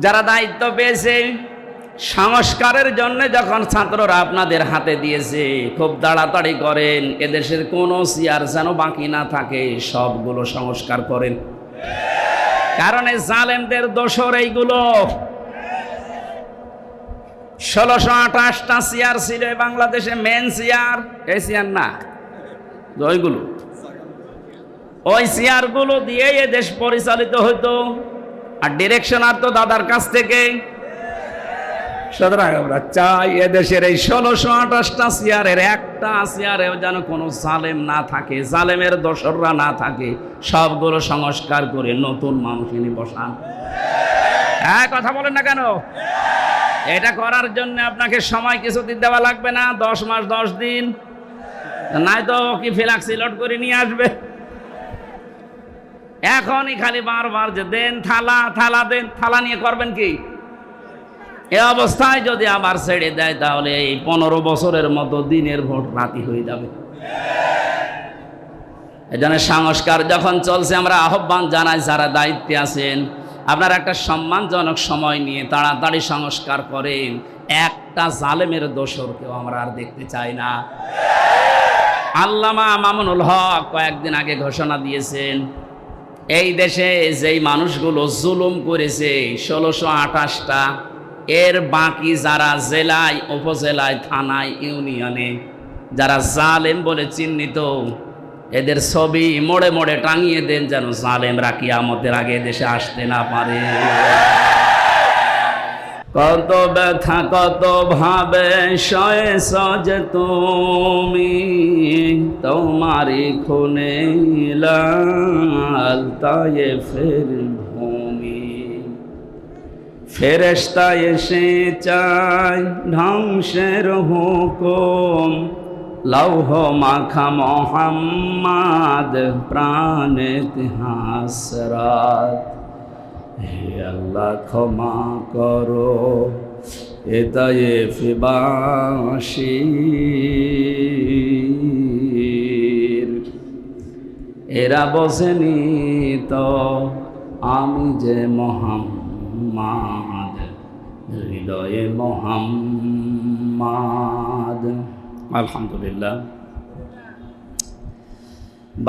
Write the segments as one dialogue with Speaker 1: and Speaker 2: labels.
Speaker 1: যারা দায়িত্ব পেয়েছে সংস্কারের জন্য যখন ছাত্ররা আপনাদের হাতে দিয়েছে, খুব তাড়াতাড়ি করেন, এদেশের কোনো চেয়ার যেন বাকি না থাকে, সবগুলো সংস্কার করেন। কারণ এই জালেমদের দোসর এইগুলো। 1628টা চেয়ার ছিল বাংলাদেশে, মেন চেয়ার, এই চেয়ার না, ওইগুলো, ওই চেয়ারগুলো দিয়ে এ দেশ পরিচালিত হইতো। আর ডিরেকশন আর তো দাদার কাছ থেকে। সুতরাং আমরা চাই এদেশের এই 1628টা চেয়ারের একটা চেয়ারেও যেন কোনো জালেম না থাকে, জালেমের দোসররা না থাকে, সবগুলো সংস্কার করে নতুন মানুষ এনে বসান। হ্যাঁ, কথা বলেন না কেন? এটা করার জন্য আপনাকে সময় কিছুদিন দেওয়া লাগবে না, 10 মাস 10 দিন, নাই তো কি ফ্ল্যাক্সি লোড করে নিয়ে আসবে। এখনই খালি বারবার যে দেন থালা, থালা দেন, থালা নিয়ে করবেন কি? এ অবস্থায় যদি আবার ছেড়ে দেয় তাহলে এই 15 বছরের মতো দিনের ভোট রাতি হয়ে যাবে। এজন্য সংস্কার যখন চলছে, আমরা আহ্বান জানাই যারা দায়িত্বে আছেন, আপনারা একটা সম্মানজনক সময় নিয়ে তাড়াতাড়ি সংস্কার করেন। একটা জালেমের দোসরকেও আমরা আর দেখতে চাই না। আল্লামা মামুনুল হক কয়েকদিন আগে ঘোষণা দিয়েছেন, এই দেশে যেই মানুষগুলো জুলুম করেছে 1628টা, এর বাকি যারা জেলায়, উপজেলায়, থানায়, ইউনিয়নে যারা জালেম বলে চিহ্নিত, এদের ছবি মোড়ে মোড়ে টাঙিয়ে দেন, যেন জালেমরা কিয়ামতের আগে দেশে আসতে না পারে। কত ব্যথা কত ভাবে সয়েছ যে তুমি, তোমারি খুনে লাল তায়েফের ভূমি। ফেরেশতা এসে চায় ধ্বংসের হুকুম, লৌহ মাখা মোহাম্মদ প্রাণের হাসরাত। হে আল্লাহ ক্ষমা করো এ তায়েফবাসীর, এরা বোঝেনি তো আমি যে মোহাম্মদ, হৃদয়ে মোহাম্মদ। আলহামদুলিল্লাহ,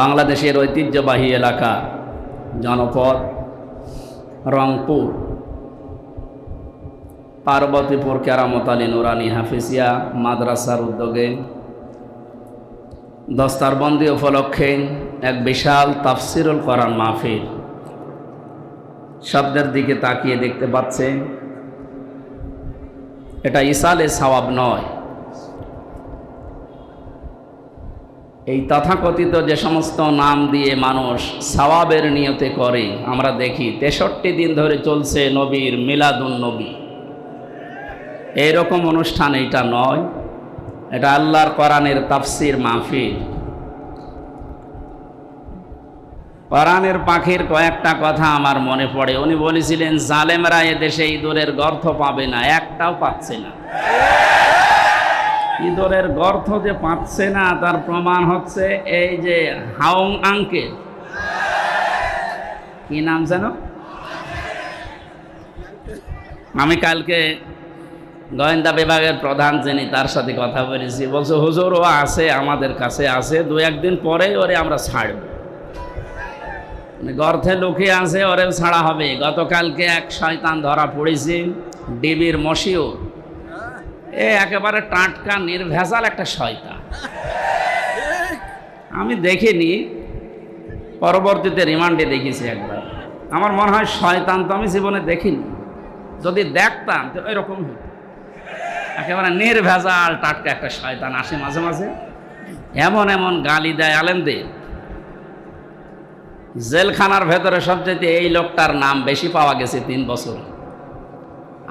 Speaker 1: বাংলাদেশের ঐতিহ্যবাহী এলাকা জনপদ রংপুর, পার্বতীপুর কেরামত আলী নুরানি হাফিজিয়া মাদ্রাসার উদ্যোগে দস্তারবন্দি উপলক্ষে এক বিশাল তাফসিরুল কোরআন মাহফিল। শব্দের দিকে তাকিয়ে দেখতে পাচ্ছেন, এটা ইসালে সওয়াব নয়। এই তথাকথিত যে সমস্ত নাম দিয়ে মানুষ সওয়াবের নিয়তে করে, আমরা দেখি 63 দিন ধরে চলছে নবীর মিলাদুন নবী, এইরকম অনুষ্ঠান এটা নয়। এটা আল্লাহর কোরআনের তাফসির মাহফিল। কোরআনের পাখির কয়েকটা কথা আমার মনে পড়ে। উনি বলেছিলেন, জালেমরা এদেশে ইঁদুরের গর্ত পাবে না, একটাও পাচ্ছে না। ইঁদুরের গর্ত যে পাচ্ছে না তার প্রমাণ হচ্ছে এই যে হাউং আঙ্কেল, কি নাম যেন, আমি কালকে গোয়েন্দা বিভাগের প্রধান যিনি, তার সাথে কথা বলেছি। বলছে, হুজুর ও আছে, আমাদের কাছে আছে, 2-1 দিন পরেই ওরে আমরা ছাড়ব। গর্তে লুকিয়ে আছে, ওরে ছাড়া হবে। গতকালকে এক শয়তান ধরা পড়েছে, ডিবির মশিউর। একেবারে টাটকা নির্ভেজাল একটা শয়তান। আমি দেখিনি, পরবর্তীতে রিমান্ডে দেখেছি একবার। আমার মনে হয় শয়তান তো আমি জীবনে দেখিনি, যদি দেখতাম তো এরকম হতো। একেবারে নির্ভেজাল টাটকা একটা শয়তান আসে মাঝে মাঝে, এমন এমন গালি দেয় আলেমদের। জেলখানার ভেতরে সবচেয়ে এই লোকটার নাম বেশি পাওয়া গেছে 3 বছর।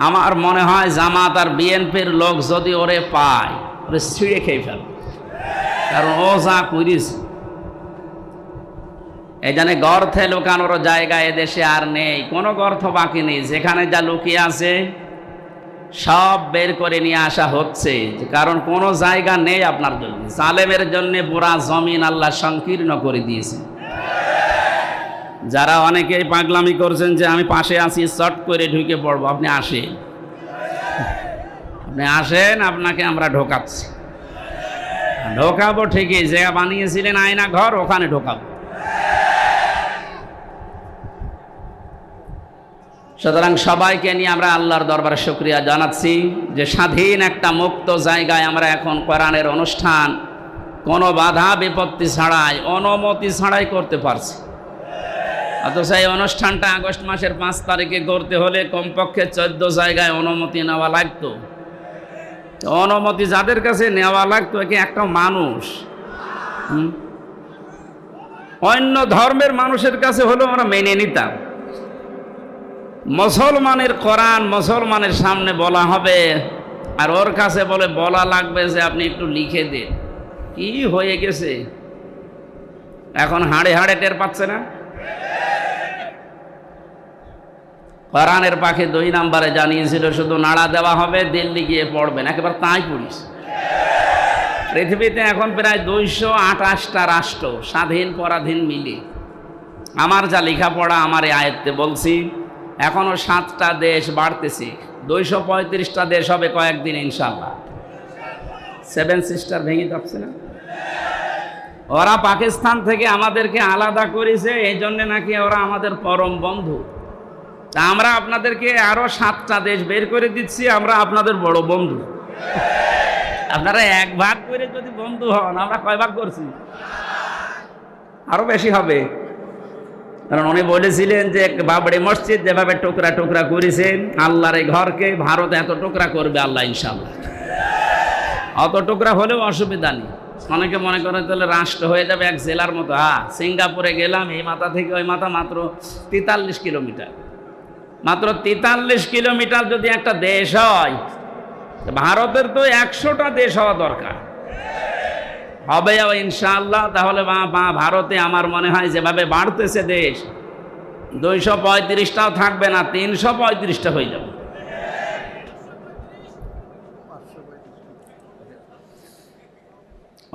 Speaker 1: আমার মনে হয় জামাত আর বিএনপির লোক যদি ওরে পায়, ওরে ছিঁড়ে খেয়ে ফেল, কারণ ও যা করিস। এই জন্য গর্থে লুকানোর জায়গা এদেশে আর নেই, কোনো গর্থ বাকি নেই। যেখানে যা লুকিয়ে আছে সব বের করে নিয়ে আসা হচ্ছে, কারণ কোনো জায়গা নেই আপনার জন্য। জালেমের জন্য পুরা জমিন আল্লাহ সংকীর্ণ করে দিয়েছে। যারা অনেকেই পাগলামি করছেন যে আমি পাশে আছি চট করে ঢুকে পড়বো, আপনি আসেন, আপনি আসেন, আপনাকে আমরা ঢোকাচ্ছি। ঢোকাবো ঠিকই, জায়গা বানিয়েছিলেন আয়না ঘর, ওখানে ঢোকাবো। সুতরাং সবাইকে নিয়ে আমরা আল্লাহর দরবারে শুকরিয়া জানাচ্ছি যে স্বাধীন একটা মুক্ত জায়গায় আমরা এখন কোরআনের অনুষ্ঠান কোনো বাধা বিপত্তি ছাড়াই, অনুমতি ছাড়াই করতে পারছি। অথচ এই অনুষ্ঠানটা আগস্ট মাসের 5 তারিখে করতে হলে কমপক্ষে 14 জায়গায় অনুমতি নেওয়া লাগতো। অনুমতি যাদের কাছে নেওয়া লাগতো কি একটা মানুষ, অন্য ধর্মের মানুষের কাছে হলেও আমরা মেনে নিতাম। মুসলমানের কোরআন মুসলমানের সামনে বলা হবে, আর ওর কাছে বলা লাগবে যে আপনি একটু লিখে দিন। কি হয়ে গেছে এখন, হাড়ে হাড়ে টের পাচ্ছে না? কোরআনের পাখি 2 নম্বরে জানিয়েছিল শুধু নাড়া দেওয়া হবে, দিল্লি গিয়ে পড়বেন, একেবারে তাই পড়িস। পৃথিবীতে এখন প্রায় 228টা রাষ্ট্র, স্বাধীন পরাধীন মিলে। আমার যা লেখাপড়া আমার এই আয়ত্তে বলছি, এখনো 7টা দেশ বাড়তেছে, 235টা দেশ হবে কয়েকদিন ইনশাআল্লাহ। 7 সিস্টার ভেঙে যাচ্ছে না? ওরা পাকিস্তান থেকে আমাদেরকে আলাদা করেছে, এই জন্য নাকি ওরা আমাদের পরম বন্ধু। তা আমরা আপনাদেরকে আরো 7টা দেশ বের করে দিচ্ছি, আমরা আপনাদের বড় বন্ধু। আপনারা 1 ভাগ করে যদি বন্ধু হন, আমরা কয় ভাগ করছি? আরো বেশি হবে। কারণ উনি বলেছিলেন যে বাবরি মসজিদ যেভাবে টুকরা টুকরা করেছেন আল্লাহর এই ঘরকে, ভারত এত টুকরা করবে আল্লাহ ইনশাআল্লাহ। অত টুকরা হলেও অসুবিধা নেই। অনেকে মনে করে তাহলে রাষ্ট্র হয়ে যাবে এক জেলার মতো। সিঙ্গাপুরে গেলাম, এই মাথা থেকে ওই মাথা মাত্র 43 কিলোমিটার। মাত্র 43 কিলোমিটার যদি একটা দেশ হয়, ভারতের তো 100টা দেশ হওয়া দরকার। হবে ইনশাআল্লাহ। তাহলে ভারতে আমার মনে হয় যেভাবে বাড়তেছে দেশ, 235টাও থাকবে না, 335টা হয়ে যাবে।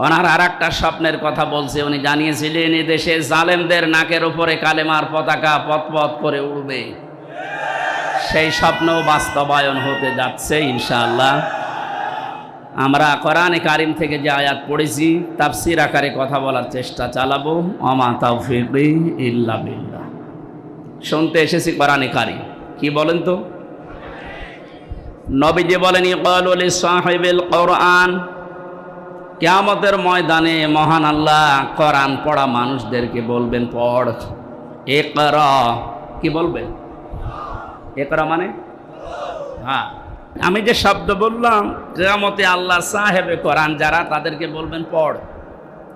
Speaker 1: ওনার আর একটা স্বপ্নের কথা বলছে, উনি জানিয়েছিলেন এই দেশে জালেমদের নাকের উপরে কালেমার পতাকা পথ করে উড়বে। সেই স্বপ্ন বাস্তবায়ন হতে যাচ্ছে ইনশাআল্লাহ। আমরা কোরআনে কারিম থেকে যে আয়াত পড়েছি তাফসীর আকারে কথা বলার চেষ্টা চালাবো। ওমা তাওফীকি ইল্লা বিল্লাহ। শুনতে এসেছি কোরআনে কারিম কি বলেন তো? নবীজি বলেন ইকালু লিসাহিবিল কোরআন, কিয়ামতের ময়দানে মহান আল্লাহ কোরআন পড়া মানুষদেরকে বলবেন পড়। ইকরা, কি বলবেন? ইকরা মানে আমি যে শব্দ বললাম, কিয়ামতে আল্লাহ সাহেবে কোরআন যারা, তাদেরকে বলবেন পড়।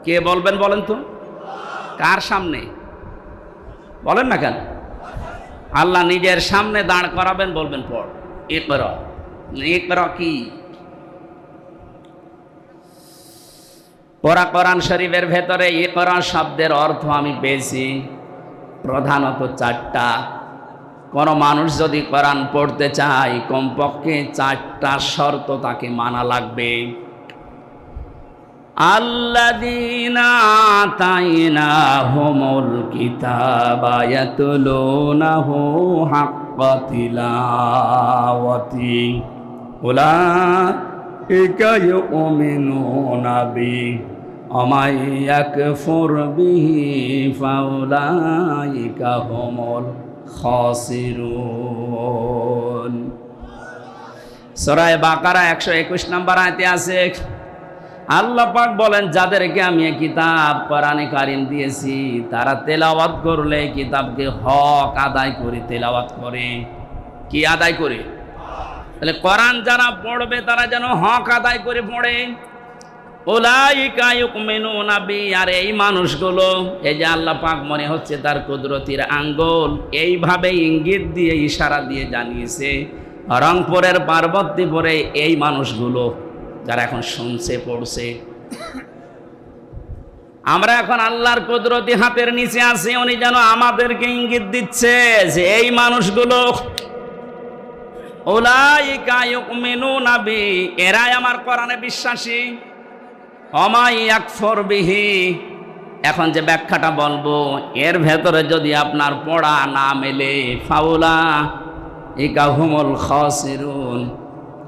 Speaker 1: কে বলবেন বলেন তো? কার সামনে বলেন না কেন? আল্লাহ নিজের সামনে দাঁড় করাবেন, বলবেন পড়। ইকরা, ইকরা কি? কোরআন শরীফের ভেতরে ইকরা শব্দের অর্থ আমি পেয়েছি প্রধানত 4টা। কোনো মানুষ যদি কোরআন পড়তে চায় কমপক্ষে 4টা শর্ত তাকে মানা লাগবে। আল্লাযীনা আতাইনাহুমুল কিতাবা ইয়াতলুনাহু হাক্কা তিলাওয়াতি উলাইকা ইউমিনুনা বিহি ওয়া মান ইয়াকফুর বিহি ফাউলাইকা হুমুল খাসিরুন। সূরা বাকারা 121 নম্বর আয়াতে আছে, আল্লাহ পাক বলেন যাদেরকে আমি এই কিতাব কোরআনে কারিম দিয়েছি তারা তেলাওয়াত করলে কিতাবকে হক আদায় করে তেলাওয়াত করে। কি আদায় করে? তাহলে কোরআন যারা পড়বে তারা যেন হক আদায় করে পড়ে। উলাইকা ইউমিনুনা বি, আর এই মানুষগুলো, এই যে আল্লাহ পাক মনে হচ্ছে তার কুদরতির আঙ্গুল এইভাবে ইঙ্গিত দিয়ে ইশারা দিয়ে জানিয়েছে, রংপুরের পার্বতীপুরে এই মানুষগুলো যারা এখন শুনছে পড়ছে, আমরা এখন আল্লাহর কুদরতি হাতের নিচে আছি, উনি যেন আমাদেরকে ইঙ্গিত দিচ্ছে যে এই মানুষগুলো, উলাইকা ইউমিনুনা বি, এরাই আমার কোরআনে বিশ্বাসী। ওয়া মান ইয়াকফুর বিহি, এখন যে ব্যাখ্যাটা বলবো এর ভেতরে যদি আপনার পড়া না মেলে, ফাউলা ইকাহুমুল খাসিরুন,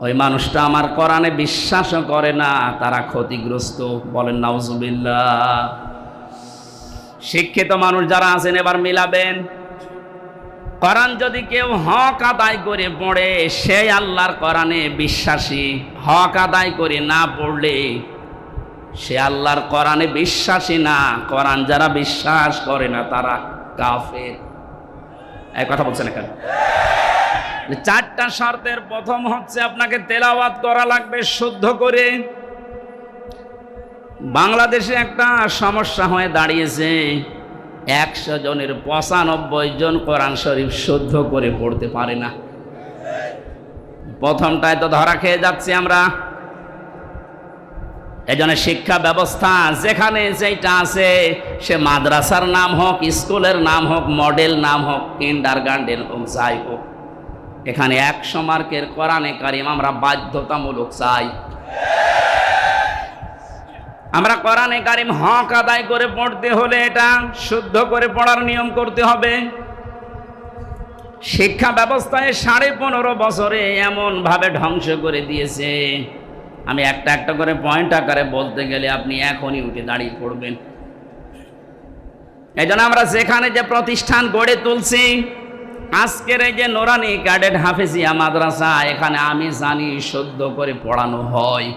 Speaker 1: ওই মানুষটা আমার কোরআনে বিশ্বাসও করে না, তারা ক্ষতিগ্রস্ত। বলেন নাউজুবিল্লাহ। শিক্ষিত মানুষ যারা আছেন এবার মিলাবেন। কোরআন যদি কেউ হক আদায় করে পড়ে সে আল্লাহর কোরআনে বিশ্বাসী, হক আদায় করে না পড়লে সে আল্লাহর কোরআনে বিশ্বাসী না। কোরআন যারা বিশ্বাস করে না তারা কাফের। এই কথা বলছেন এখানে। চারটা শর্তের প্রথম হচ্ছে আপনাকে তেলাওয়াত করা লাগবে শুদ্ধ করে। বাংলাদেশে একটা সমস্যা হয়ে দাঁড়িয়েছে, 100 জনের 95 জন কোরআন শরীফ শুদ্ধ করে পড়তে পারে না। প্রথমটায় তো ধরা খেয়ে যাচ্ছি আমরা। এজন্য শিক্ষা ব্যবস্থা যেখানে যেটা আছে, সে মাদ্রাসার নাম হোক, স্কুলের নাম হোক, মডেল নাম হোক, কিন্ডারগার্টেন হোক, যাই হোক, এখানে 100 মার্কের কোরআনে কারিম আমরা বাধ্যতামূলক চাই। আমরা কোরআনে কারিম হক আদায় করে পড়তে হলে এটা শুদ্ধ করে পড়ার নিয়ম করতে হবে। শিক্ষা ব্যবস্থায় 15.5 বছরে এমন ভাবে ধ্বংস করে দিয়েছে, আমি একটা একটা করে পয়েন্ট আকারে বলতে গেলে আপনি এখনই উঠে দাঁড়িয়ে পড়বেন। এই জন্য আমরা যেখানে যে প্রতিষ্ঠান গড়ে তুলছি, আজকের এই যে নোরানি ক্যাডেট হাফেজিয়া মাদ্রাসা, এখানে আমি জানি শুদ্ধ করে পড়ানো হয়।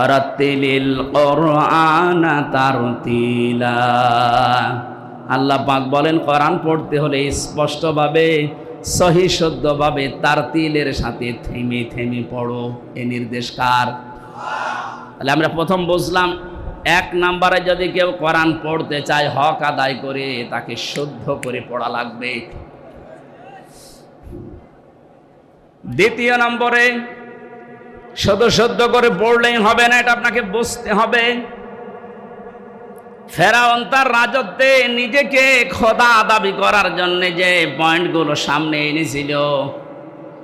Speaker 1: আরাতিলিল কোরআন তারতিলা, আল্লাহ পাক বলেন কোরআন পড়তে হলে স্পষ্টভাবে, সহি শুদ্ধভাবে, তারতিলের সাথে থেমে থেমে পড়ো। এই নির্দেশ কার? তাহলে আমরা প্রথম বুঝলাম, 1 নম্বরে যদি কেউ কোরআন পড়তে চায় হক আদায় করে, তাকে শুদ্ধ করে পড়া লাগবে। দ্বিতীয় নম্বরে, শুধু শুদ্ধ করে পড়লেই হবে না, এটা আপনাকে বুঝতে হবে। ফেরাউন তার রাজত্বে নিজেকে খোদা দাবি করার জন্য যে পয়েন্টগুলো সামনে এনেছিল,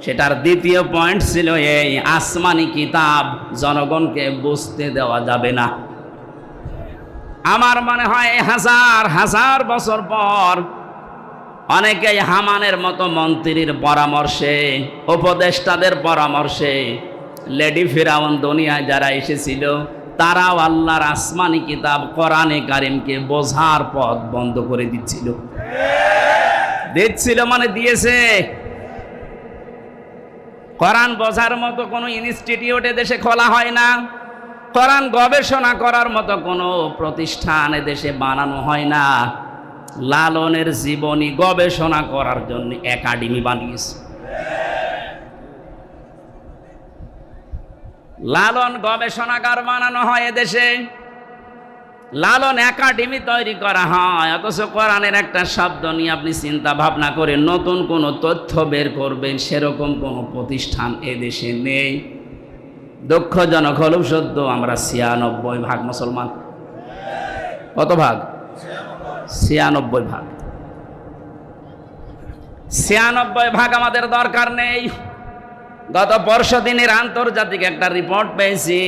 Speaker 1: সেটার দ্বিতীয় পয়েন্ট ছিল এই, আসমানি কিতাব জনগণকে বুঝতে দেওয়া যাবে না। আমার মনে হয় 1000 বছর পর অনেকেই হামানের মতো মন্ত্রীর পরামর্শে, উপদেষ্টাদের পরামর্শে, লেডি ফিরাউন দুনিয়ায় যারা এসেছিল, তারাও আল্লাহর আসমানি কিতাব কোরআনে কারিমকে বোঝার পথ বন্ধ করে দিচ্ছিল মানে দিয়েছে। কোরআন বোঝার মতো কোনো ইনস্টিটিউট দেশে খোলা হয় না, কোরআন গবেষণা করার মতো কোনো প্রতিষ্ঠান দেশে বানানো হয় না। লালনের জীবনী গবেষণা করার জন্য একাডেমি বানিয়েছে। লালন গবেষণাগার বানানো হয় এদেশে, লালন একাডেমি তৈরি করা হয়, অথচ কোরআনের একটা শব্দ নিয়ে আপনি চিন্তা ভাবনা করে নতুন কোনো তথ্য বের করবেন সেরকম কোনো প্রতিষ্ঠান এদেশে নেই। দুঃখজনক হলেও সত্য, আমরা 96 ভাগ মুসলমান। কত ভাগ? 96 ভাগ। 96 ভাগ আমাদের দরকার নেই। গত 15 দিনের আন্তর্জাতিক একটা রিপোর্ট পেয়েছি,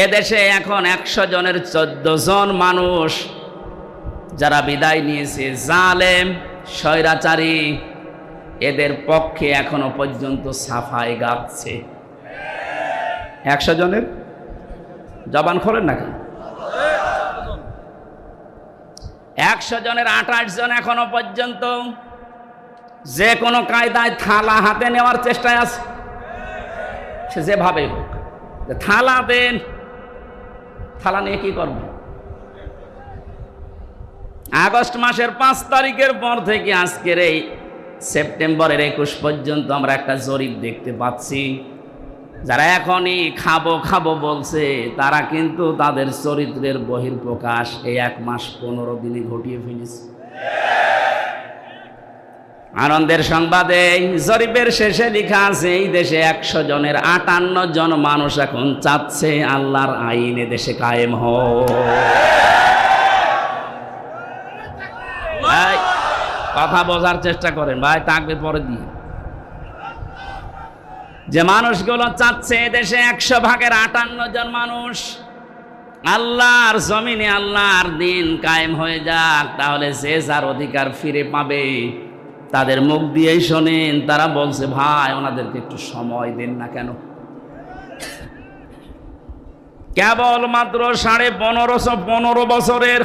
Speaker 1: এদেশে এখন 100 জনের 14 জন মানুষ যারা বিদায় নিয়েছে, জালেম স্বৈরাচারী, এদের পক্ষে এখনো পর্যন্ত সাফাই গাচ্ছে। 100 জনের জবান খোলেন না কেন? 100 জনের 28 জন এখনো পর্যন্ত যে কোনো কায়দায় থালা হাতে নেওয়ার চেষ্টায় আছে। সে যেভাবে হোক, থালা দেন, থালা নিয়ে কি করবে? আগস্ট মাসের 5 তারিখের পর থেকে আজকের এই সেপ্টেম্বরের 21 পর্যন্ত আমরা একটা জরিপ দেখতে পাচ্ছি, যারা এখনই খাবো খাবো বলছে, তারা কিন্তু তাদের চরিত্রের বহিঃপ্রকাশ এই 1 মাস 15 দিনে ঘটিয়ে ফেলেছে। আনন্দের সংবাদে জরিপের শেষে লেখা আছে, এই দেশে 100 জনের 58 জন মানুষ এখন চাচ্ছে আল্লাহর আইন এ দেশে কায়েম হোক। কথা বোঝার চেষ্টা করেন ভাই, তাকবীর পরে দিয়ে। যে মানুষগুলো চাচ্ছে, দেশে 100 ভাগের 58 জন মানুষ আল্লাহর জমিনে আল্লাহর দিন কায়েম হয়ে যাক, তাহলে যে যার অধিকার ফিরে পাবে। তাদের মুখ দিয়েই শোনেন, তারা বলছে ভাই ওনাদেরকে একটু সময় দেন না কেন। কেবল মাত্র 15 বছরের,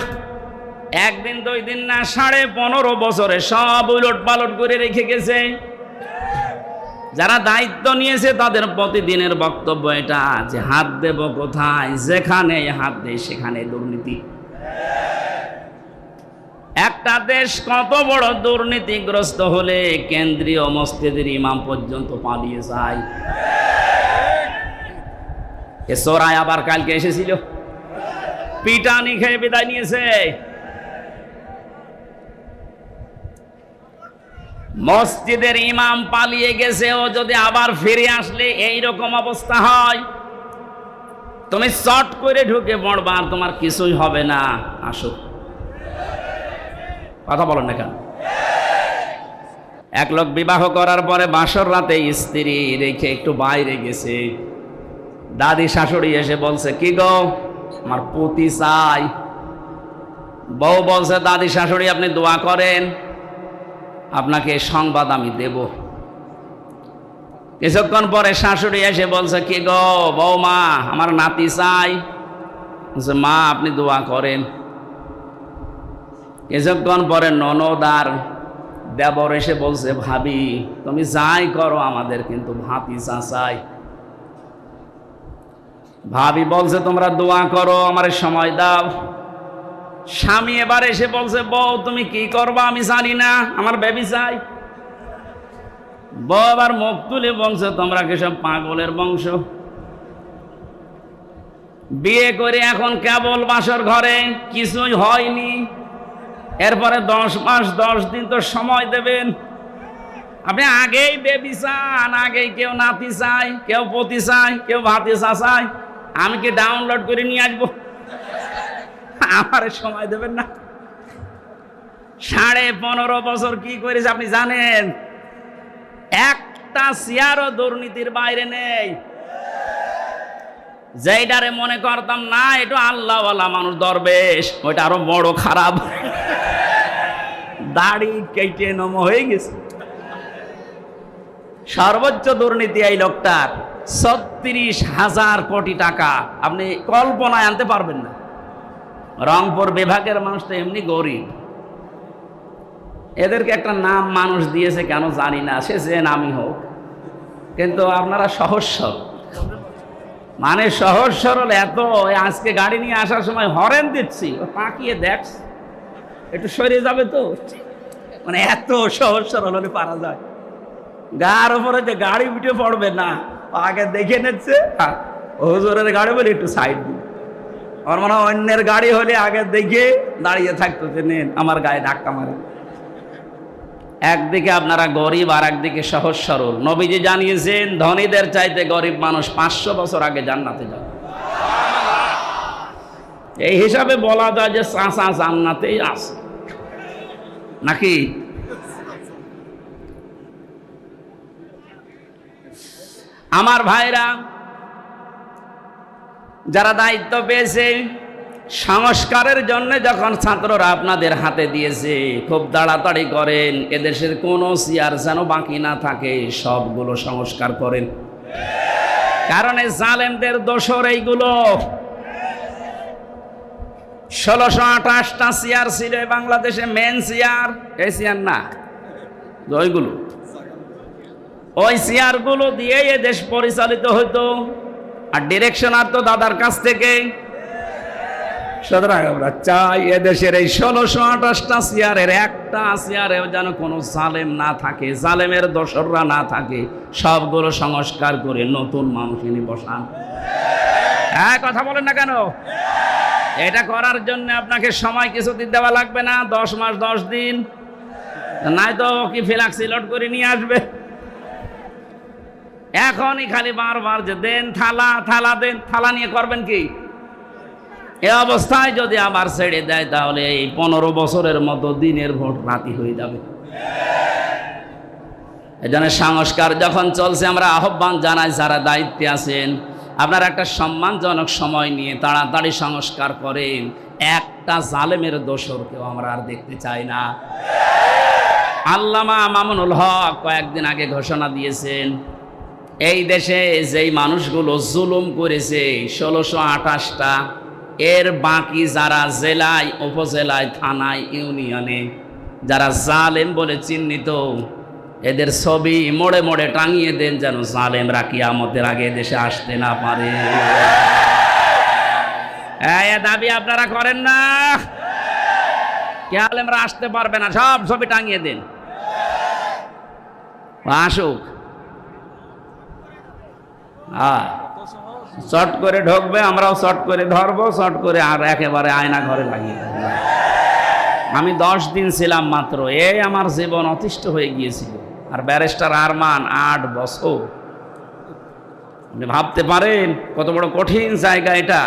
Speaker 1: একদিন 2 দিন না, 15.5 বছরে সব উলট পালট করে রেখে গেছে। যারা দায়িত্ব নিয়েছে তাদের প্রতিদিনের বক্তব্য এটা যে হাত দেব কোথায়, যেখানে হাত দেয় সেখানে দুর্নীতি। একটা দেশ কত বড় দুর্নীতিগ্রস্ত হলে কেন্দ্রীয় মসজিদের ইমাম পর্যন্ত পালিয়ে যায়। এ চোরাই আবার কালকে এসেছিল, পিটানি খেয়ে বিদায় নিয়েছে। মসজিদের ইমাম পালিয়ে গেছে, ও যদি আবার ফিরে আসলে এই রকম অবস্থা হয়, তুমি চট করে ঢুকে পড়বা, আর তোমার কিছুই হবে না। আসো, কথা বলেন না কেন? এক লোক বিবাহ করার পরে বাসর রাতে স্ত্রী রেখে একটু বাইরে গেছে। দাদি শাশুড়ি এসে বলছে, কি গো, আমার পুতি চাই। বউ বলছে, দাদি শাশুড়ি আপনি দোয়া করেন, আপনাকে সংবাদ আমি দেব। কিছুক্ষণ পরে শাশুড়ি এসে বলছে, কি গো বৌমা, আমার নাতি চাই। বলছে, মা আপনি দোয়া করেন। কিছুক্ষণ পরে ননদ আর দেবর এসে বলছে, ভাবি তুমি যাই করো আমাদের কিন্তু ভাতিজা চাই। ভাবি বলছে, তোমরা দোয়া করো, আমার সময় দাও। স্বামী এবার এসে বলছে, বউ তুমি কি করবা আমি জানি না, আমার বেবি চাই। বউ আবার মুখ তুলে বলছে, তোমরা কি সব পাগলের বংশ? বিয়ে করে এখন কেবল বাসর ঘরে, কিছুই হয়নি। এরপরে 10 মাস 10 দিন তো সময় দেবেন। আপনি আগেই বেবি চান, আগেই কেউ নাতি চাই, কেউ পতি চাই, কেউ ভাতিজা চাই। আমি কি ডাউনলোড করে নিয়ে আসবো? আমার সময় দেবেন না। 15.5 বছর কি করেছে আপনি জানেন? একটা চেয়ারও দুর্নীতির বাইরে নেই। যেইটারে মনে করতাম না এটা আল্লাহওয়ালা মানুষ দরবেশ, ওইটা আরো বড় খারাপ। দাড়ি কেটে নম হয়ে গেছে। সর্বোচ্চ দুর্নীতি এই লোকটার 36,000 কোটি টাকা। আপনি কল্পনায় আনতে পারবেন না। রংপুর বিভাগের মানুষ তো এমনি গরিব, এদেরকে একটা নাম মানুষ দিয়েছে কেন জানি না, সে যে নামই হোক, কিন্তু আপনারা সহজ সরল, মানে সহজ সরল এত। আজকে গাড়ি নিয়ে আসার সময় হরেন দিচ্ছি, তাকিয়ে দেখছ একটু সরে যাবে তো, মানে এত সহজ সরল হলে পারা যায়। গার উপরে যে গাড়ি উঠে পড়বে না, আগে দেখে নিচ্ছে হুজুরের গাড়ি বলে একটু সাইড দিন। আমার মনে হয় অন্যের গাড়ি হলে আগে দেখে দাঁড়িয়ে থাকতো যে নেন আমার গায়ে ধাক্কা মারে। একদিকে আপনারা গরিব আর একদিকে সহজ সরল। নবীজি জানিয়েছেন ধনীদের চাইতে গরিব মানুষ 500 বছর আগে জান্নাতে যাবে। এই হিসাবে বলা যায় যে চাচা জান্নাতেই আছে নাকি? আমার ভাইরা যারা দায়িত্ব পেয়েছে, সংস্কারের জন্য যখন ছাত্ররা আপনাদের হাতে দিয়েছে, খুব তাড়াতাড়ি করেন, এদেশের কোনো চেয়ার যেন বাকি না থাকে, সবগুলো সংস্কার করেন। কারণ এই জালেমদের দোসর এইগুলো। 1628টা চেয়ার ছিল বাংলাদেশে, মেন চেয়ার, এই চেয়ার না, ওইগুলো, ওই চেয়ারগুলো দিয়ে এ দেশ পরিচালিত হইতো। আর ডিরেকশন আর তো দাদার কাছ থেকে। সুতরাং আমরা চাই এদেশের এই 1628টা চেয়ারের একটা চেয়ারেও যেন কোনো জালেম না থাকে, জালেমের দোসররা না থাকে, সবগুলো সংস্কার করে নতুন মানুষ এনে বসান। হ্যাঁ, কথা বলেন না কেন? এটা করার জন্য আপনাকে সময় কিছুদিন দেওয়া লাগবে না, 10 মাস 10 দিন, নাই তো কি ফিলাক্সিলট করে নিয়ে আসবে। এখনই খালি বারবার যে দেন থালা, থালা দেন, থালা নিয়ে করবেন কি? এ অবস্থায় যদি আবার ছেড়ে দেয় তাহলে এই 15 বছরের মতো দিনের ভোট রাতি হয়ে যাবে। এজন্য সংস্কার যখন চলছে, আমরা আহ্বান জানাই যারা দায়িত্বে আছেন, আপনারা একটা সম্মানজনক সময় নিয়ে তাড়াতাড়ি সংস্কার করেন। একটা জালেমের দোসরকেও আমরা আর দেখতে চাই না। আল্লামা মামুনুল হক কয়েকদিন আগে ঘোষণা দিয়েছেন, এই দেশে যেই মানুষগুলো জুলুম করেছে 1628টা, এর বাকি যারা জেলায়, উপজেলায়, থানায়, ইউনিয়নে যারা জালেম বলে চিহ্নিত, এদের ছবি মোড়ে মোড়ে টাঙিয়ে দেন, যেন জালেমরা কিয়ামতের আগে দেশে আসতে না পারে। এই দাবি আপনারা করেন না? জালেমরা আসতে পারবে না, সব ছবি টাঙিয়ে দেন, আসুক। শর্ট করে ঢুকবে, আমরাও শর্ট করে ধরবো, শর্ট করে আর একেবারে আয়না ঘরে লাগিয়ে দেবো। আমি 10 দিন ছিলাম মাত্র, এই আমার জীবন অতিষ্ঠ হয়ে গিয়েছিল। আর ব্যারিস্টার আরমান 8 বছর। আপনি ভাবতে পারেন কত বড় কঠিন জায়গা এটা।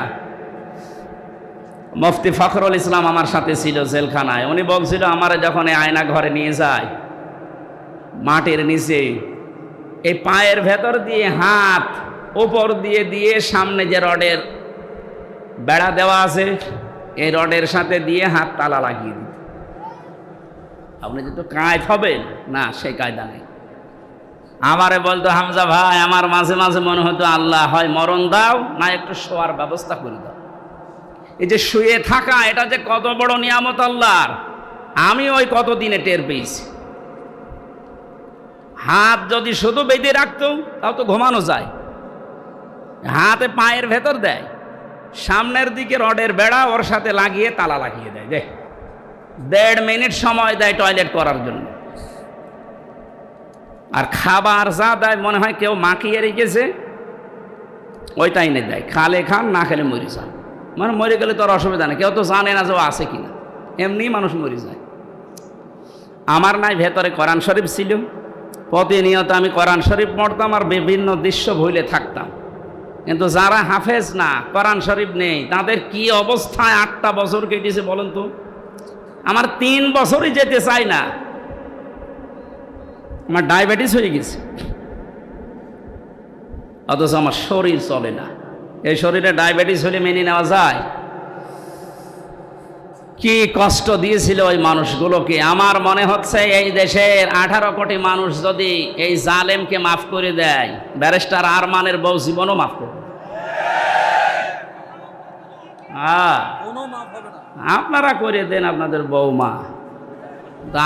Speaker 1: মুফতি ফখরুল ইসলাম আমার সাথে ছিল জেলখানায়। উনি বলছিল, আমার যখন এই আয়না ঘরে নিয়ে যায়, মাটির নিচে এই পায়ের ভেতর দিয়ে হাত উপর দিয়ে দিয়ে সামনে যে রডের বেড়া দেওয়া আছে, এই রডের সাথে দিয়ে হাত তালা লাগিয়ে দিত। আপনি যেহেতু কায়দ হবেন না, সেই কায়দা নেই। আমারে বলতো, হামজা ভাই, আমার মাঝে মাঝে মনে হতো আল্লাহ হয় মরণ দাও, না একটু শোয়ার ব্যবস্থা করে দাও। এই যে শুয়ে থাকা, এটা যে কত বড় নিয়ামত আল্লাহর, আমি ওই কতদিনে টের পেয়েছি। হাত যদি শুধু বেঁধে রাখতো তাও তো ঘুমানো যায়। হাতে পায়ের ভেতর দেয়, সামনের দিকে রডের বেড়া ওর সাথে লাগিয়ে তালা লাগিয়ে দেয়। দেখ, 1.5 মিনিট সময় দেয় টয়লেট করার জন্য। আর খাবার যা দেয় মনে হয় কেউ মাখিয়ে রেখেছে, ওইটাই এনে দেয়। খালে খান, না খেলে মরে যান। মানে মরে গেলে তো আর অসুবিধা নেই, কেউ তো জানে না যে ও আছে কিনা, এমনি মানুষ মরে যায়। আমার নাই ভেতরে কোরআন শরীফ ছিল, প্রতিনিয়ত আমি কোরআন শরীফ পড়তাম আর বিভিন্ন দৃশ্য ভুলে থাকতাম। কিন্তু যারা হাফেজ না, কোরআন শরীফ নেই, তাদের কি অবস্থায় 8টা বছর কেটেছে বলেন তো। আমার 3 বছরই যেতে চাই না, আমার ডায়াবেটিস হয়ে গেছে, অথচ আমার শরীর চলে না। এই শরীরে ডায়াবেটিস হলে মেনে নেওয়া যায়? কি কষ্ট দিয়েছিল ওই মানুষগুলোকে। আমার মনে হচ্ছে এই দেশের 18 কোটি মানুষ যদি এই জালেমকে মাফ করে দেয়, ব্যারিস্টার আরমানের বউ জীবনও মাফ করবে। আপনারা করে দেন আপনাদের বৌমা,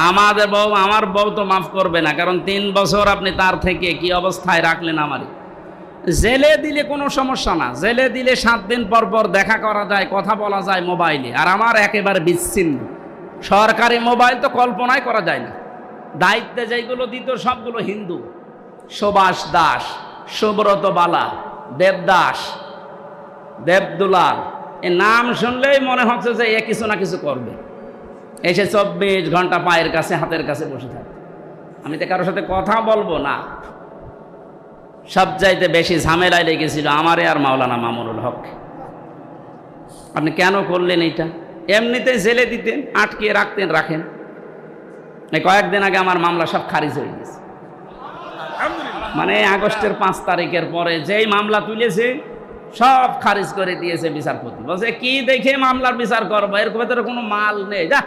Speaker 1: আমাদের বউ, আমার বউ তো মাফ করবে না। কারণ 3 বছর আপনি তার থেকে কি অবস্থায় রাখলেন। আমারই জেলে দিলে কোনো সমস্যা না, জেলে দিলে 7 দিন পর পর দেখা করা যায়, কথা বলা যায় মোবাইলে। আর আমার একেবারে বিচ্ছিন্ন, সরকারি মোবাইল তো কল্পনাই করা যায় না। দায়িত্বে যেগুলো দিত সবগুলো হিন্দু, সুভাষ দাস, সুব্রত বালা, দেবদাস, দেবদুলাল, এই নাম শুনলেই মনে হচ্ছে যে এ কিছু না কিছু করবে। এসে 24 ঘন্টা পায়ের কাছে, হাতের কাছে বসে থাকে। আমি তো কারোর সাথে কথা বলবো না। সবচাইতে বেশি ঝামেলায় লেগেছিল আমারে আর মাওলানা মামুনুল হক। আপনি কেন করলেন এটা? এমনিতে জেলে দিতেন, আটকিয়ে রাখতেন, রাখেন। কয়েকদিন আগে আমার মামলা সব খারিজ হয়ে গেছে। মানে আগস্টের 5 তারিখের পরে যেই মামলা তুলেছে সব খারিজ করে দিয়েছে বিচারপতি। বলছে কি দেখে মামলার বিচার করবো, এর ভেতরে কোনো মাল নেই, যা।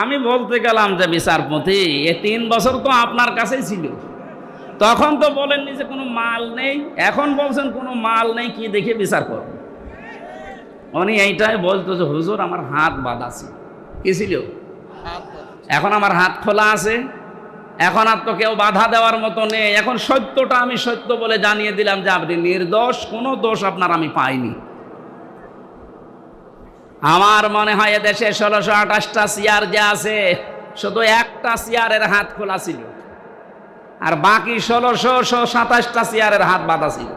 Speaker 1: আমি বলতে গেলাম যে বিচারপতি, এ 3 বছর তো আপনার কাছেই ছিল, তখন তো বলেননি যে কোনো মাল নেই, এখন বলছেন কোনো মাল নেই, কি দেখে বিচার করব। উনি এইটাই বলতো যে হুজুর আমার হাত বাঁধা ছিল। কি ছিল? এখন আমার হাত খোলা আছে, এখন আর তো কেউ বাধা দেওয়ার মতো নেই। এখন সত্যটা আমি সত্য বলে জানিয়ে দিলাম যে আপনি নির্দোষ, কোনো দোষ আপনার আমি পাইনি। আমার মনে হয় এদেশে 1628টা চেয়ার যে আছে, শুধু একটা চেয়ারের হাত খোলা ছিল, আর বাকি 1627টা চেয়ারের হাত বাঁধা ছিল।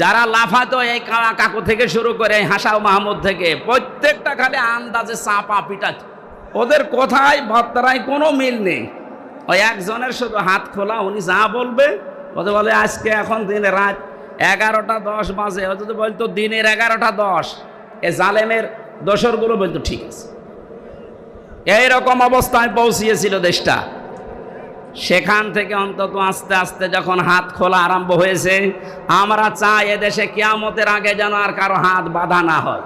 Speaker 1: যারা লাফাতো এই কাকু থেকে শুরু করে হাসাও মাহমুদ থেকে, প্রত্যেকটা খালি আন্দাজে চাপা পিটা, ওদের কথায় বার্তায় কোনো মিল নেই। ওই একজনের শুধু হাত খোলা, উনি যা বলবে ওদের বলে আজকে এখন দিনে রাত 11টা 10 বাজে, ও যদি বলতো দিনের 11টা 10, এ জালেমের দোসরগুলো বলতো ঠিক আছে। এইরকম অবস্থায় পৌঁছিয়েছিল দেশটা। সেখান থেকে অন্তত আস্তে আস্তে যখন হাত খোলা আরম্ভ হয়েছে, আমরা চাই এদেশে কিয়ামতের আগে যেন আর কারো হাত বাঁধা না হয়।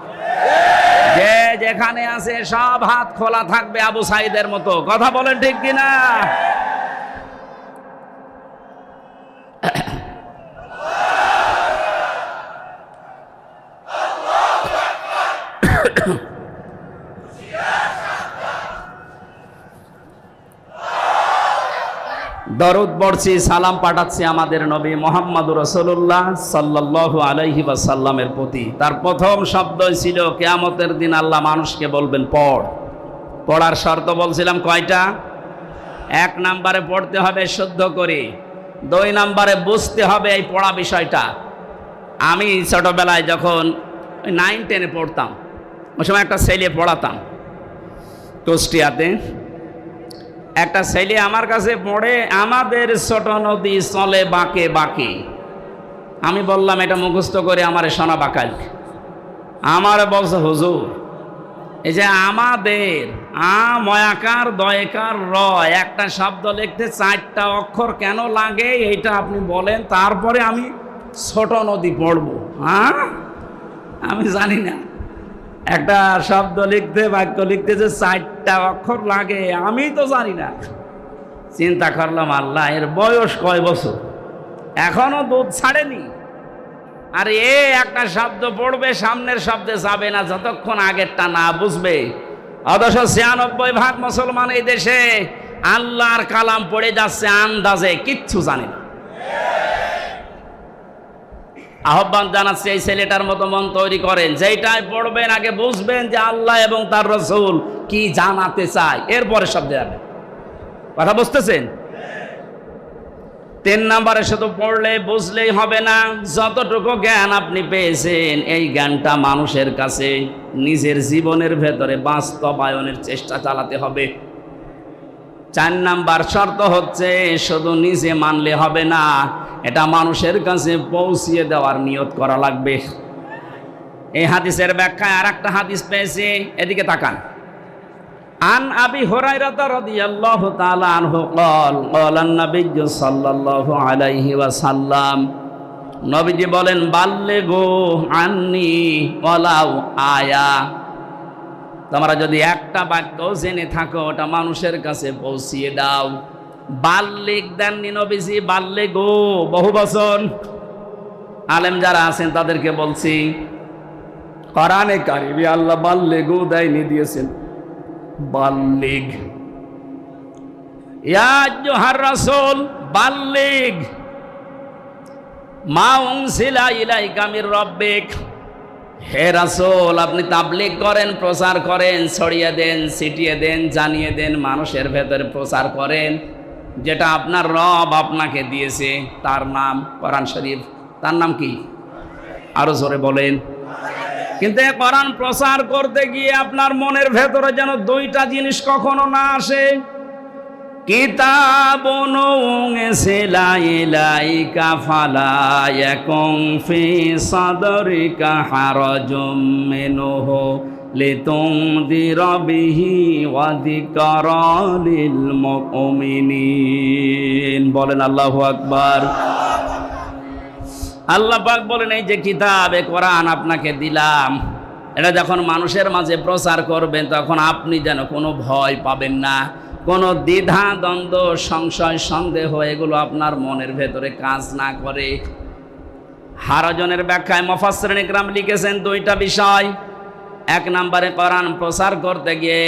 Speaker 1: যে যেখানে আছে সব হাত খোলা থাকবে আবু সাইদের মতো। কথা বলেন ঠিক কিনা? দরুদ পড়ছি, সালাম পাঠাচ্ছি আমাদের নবী মুহাম্মদুর রাসূলুল্লাহ সাল্লাল্লাহু আলাইহি ওয়াসাল্লামের প্রতি। তার প্রথম শব্দই ছিল কিয়ামতের দিন আল্লাহ মানুষকে বলবেন পড়। পড়ার শর্ত বলছিলাম কয়টা? 1 নম্বরে পড়তে হবে শুদ্ধ করে, 2 নম্বরে বুঝতে হবে এই পড়া বিষয়টা। আমি ছোটবেলায় যখন 9-10-এ পড়তাম, ওই সময় একটা ছেলে পড়াতাম কুষ্টিয়াতে। একটা ছেলে আমার কাছে পড়ে, আমাদের ছোট নদী চলে বাঁকে বাঁকে। আমি বললাম এটা মুখস্থ করে আমারে শোনা বাঁকাল। আমার বলছে হুজুর এই যে আমাদের ময়াকার দয়কার র একটা শব্দ লিখতে 4টা অক্ষর কেন লাগে এইটা আপনি বলেন, তারপরে আমি ছোট নদী পড়বো। হ্যাঁ, আমি জানি না একটা শব্দ লিখতে, বাক্য লিখতে যে 4টা অক্ষর লাগে আমি তো জানি না। চিন্তা করলাম আল্লাহ এর বয়স কয় বছর, এখনো দুধ ছাড়েনি, আর এ একটা শব্দ পড়বে সামনের শব্দে যাবে না যতক্ষণ আগেরটা না বুঝবে। অথচ 96% মুসলমান এই দেশে আল্লাহর কালাম পড়ে যাচ্ছে আন্দাজে, কিচ্ছু জানে না। আহ্বান জানাচ্ছি এই ছেলেটার মতো মন তৈরি করেন, যেটাই পড়বেন আগে বুঝবেন যে আল্লাহ এবং তার রাসূল কি জানাতে চায়, এরপরে শব্দ যাবে। কথা বুঝতেছেন? 3 নম্বরে শুধু পড়লে বুঝলেই হবে না, যতটুকু জ্ঞান আপনি পেয়েছেন এই জ্ঞানটা মানুষের কাছে নিজের জীবনের ভেতরে বাস্তবায়নের চেষ্টা চালাতে হবে। 4 নাম্বার শর্ত হচ্ছে শুধু নিজে মানলে হবে না, এটা মানুষের কাছে পৌঁছিয়ে দেওয়ার নিয়ত করা লাগবে। এই হাদিসের ব্যাখ্যায় আর একটা হাদিস পেয়েছি, এদিকে তাকান। আন আবি হুরায়রা রাদিয়াল্লাহু তাআলা আনহু قال قال النبي সাল্লাল্লাহু আলাইহি ওয়াসাল্লাম, নবীজি বলেন বাল্লিগু আন্নি ওয়ালাউ আয়া। তোমরা যদি একটা বাক্য জেনে থাকো ওটা মানুষের কাছে পৌঁছিয়ে দাও। বাল্লিগ দেননি নবীজি, বাল্লিগু বহু বচন। আলেম যারা আছেন তাদেরকে বলছি, কোরআনে কারিমে আল্লাহ বাল্লিগু দেয়নি, দিয়েছেন বাল্লিগ। ইয়া আইয়ুহার রাসূল বাল্লিগ মা উনজিলা ইলাইকা মির রাব্বিক। হে রাসূল আপনি তাবলীগ করেন, প্রচার করেন, ছড়িয়ে দেন, ছিটিয়ে দেন, জানিয়ে দেন, মানুষের ভেতরে প্রচার করেন যেটা আপনার রব আপনাকে দিয়েছে, তার নাম কোরআন শরীফ। তার নাম কি? আরো জোরে বলেন। কিন্তু এই কোরআন প্রচার করতে গিয়ে আপনার মনের ভেতরে যেন 2টা জিনিস কখনো না আসে। কিতাবুন উনজিলা ইলাইকা ফালা ইয়াকুন ফি সাদরিকা হারাজুম মিনহু লিতুনদিরা বিহি ওয়া যিকরা লিল মুমিনিন। বলেন আল্লাহু আকবার। আল্লাহ পাক বলেন এই যে কিতাবে কোরআন আপনাকে দিলাম, এটা যখন মানুষের মাঝে প্রচার করবেন তখন আপনি যেন কোনো ভয় পাবেন না, কোনো দ্বিধা দ্বন্দ্ব সংশয় সন্দেহ এগুলো আপনার মনের ভেতরে কাজ না করে। হারাজনের ব্যাখ্যায় মুফাসসিরিন ইকরাম লিখেছেন 2টা বিষয়। 1 নম্বরে কোরআন প্রচার করতে গিয়ে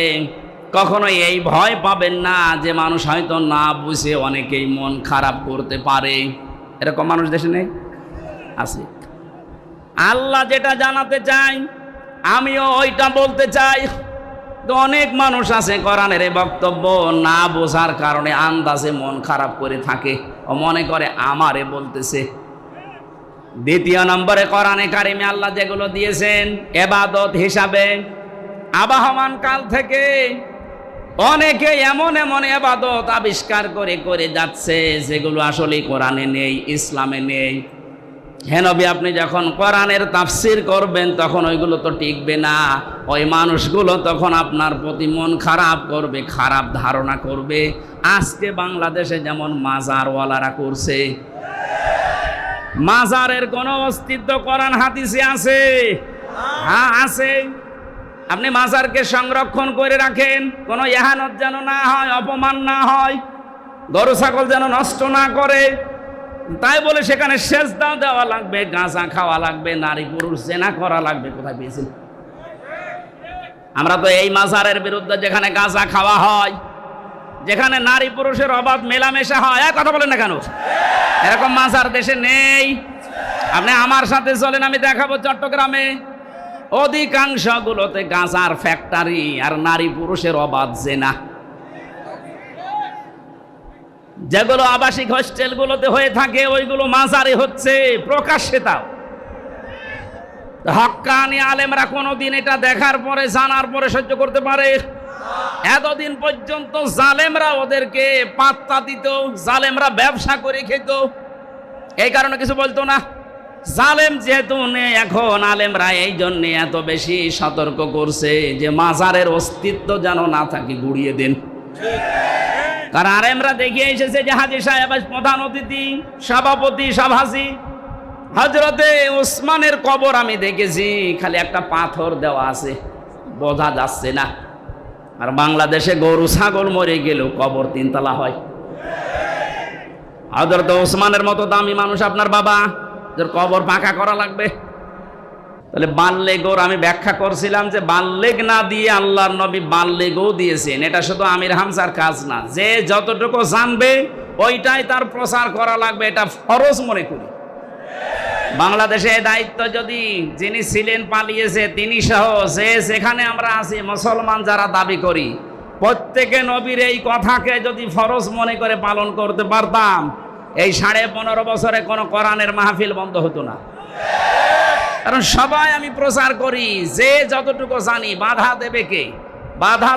Speaker 1: কখনো এই ভয় পাবেন না যে মানুষ হয়তো না বুঝে অনেকেই মন খারাপ করতে পারে। এরকম মানুষ দেশে নেই? আছে। আল্লাহ যেটা জানাতে চাই আমিও ওইটা বলতে চাই। তো অনেক মানুষ আছে কোরআনের এই বক্তব্য না বোঝার কারণে আন্দাজে মন খারাপ করে থাকে, ও মনে করে আমারে বলতেছে। 2 নম্বরে কোরআনে কারিমে আল্লাহ যেগুলো দিয়েছেন ইবাদত হিসাবে, আবাহমান কাল থেকে অনেকে এমন এমন ইবাদত আবিষ্কার করে করে যাচ্ছে যেগুলো আসলে কোরআনে নেই, ইসলামে নেই। হে নবী, আপনি যখন কোরআনের তাফসির করবেন তখন ওইগুলো তো টিকবে না। ওই মানুষগুলো তখন আপনার প্রতি মন খারাপ করবে, খারাপ ধারণা করবে। আজকে বাংলাদেশে যেমন মাজারওয়ালারা করছে, মাজারের কোনো অস্তিত্ব কোরআন হাদিসে আছে? হ্যাঁ আছে। আপনি মাজারকে সংরক্ষণ করে রাখেন, কোনো ইহানত যেন না হয়, অপমান না হয়, গরু ছাগল যেন নষ্ট না করে। তাই বলে সেখানে সেজদা দেওয়া লাগবে, গাঁজা খাওয়া লাগবে, নারী পুরুষ জেনা করা লাগবে, কোথায় পেয়েছেন? আমরা তো এই মাজারের বিরুদ্ধে, যেখানে গাঁজা খাওয়া হয়, যেখানে নারী পুরুষের অবাধ মেলামেশা হয়। কথা বলেন না কেন? এরকম মাজার দেশে নেই। আপনি আমার সাথে চলেন, আমি দেখাবো চট্টগ্রামে অধিকাংশ গুলোতে গাঁজার ফ্যাক্টরি আর নারী পুরুষের অবাধ জেনা। যেগুলো আবাসিক হোস্টেলগুলোতে হয়ে থাকে ওইগুলো মাজারে হচ্ছে প্রকাশ্যে। তাও হক্কানি আলেমরা কোনোদিন এটা দেখার পরে, জানার পরে সহ্য করতে পারে? এতদিন পর্যন্ত জালেমরা ওদেরকে পাত্তা দিত, জালেমরা ব্যবসা করে খেত, এই কারণে কিছু বলতো না। জালেম যেহেতু নেই এখন, আলেমরা এই জন্যে এত বেশি সতর্ক করছে যে মাজারের অস্তিত্ব যেন না থাকে, গুড়িয়ে দেন। কারণ আলেমরা দেখিয়ে এসেছে যে হাজী সাহেব প্রধান অতিথি, সভাপতি, সভাসী। হযরতে ওসমানের কবর আমি দেখেছি, খালি একটা পাথর দেওয়া আছে, বোঝা যাচ্ছে না। আর বাংলাদেশে গরু ছাগল মরে গেলেও কবর 3 তলা হয়। হযরতে ওসমানের মতো দামি মানুষ আপনার বাবা, যার কবর পাকা করা লাগবে। তাহলে বাল্যেগর আমি ব্যাখ্যা করছিলাম যে বাল্যেগ না দিয়ে আল্লাহর নবী বাল্যেগও দিয়েছেন। এটা শুধু আমির হামজার কাজ না, যে যতটুকু জানবে ওইটাই তার প্রচার করা লাগবে, এটা ফরজ মনে করি। বাংলাদেশে দায়িত্ব যদি যিনি ছিলেন পালিয়েছে, তিনি সহ যে সেখানে আমরা আছি মুসলমান যারা দাবি করি, প্রত্যেকে নবীর এই কথাকে যদি ফরজ মনে করে পালন করতে পারতাম, এই 15.5 বছরে কোনো কোরআনের মাহফিল বন্ধ হতো না। কারণ সবাই আমি প্রচার করি, যে যতটুকু জানি। বাধা দেবে কে? বাধা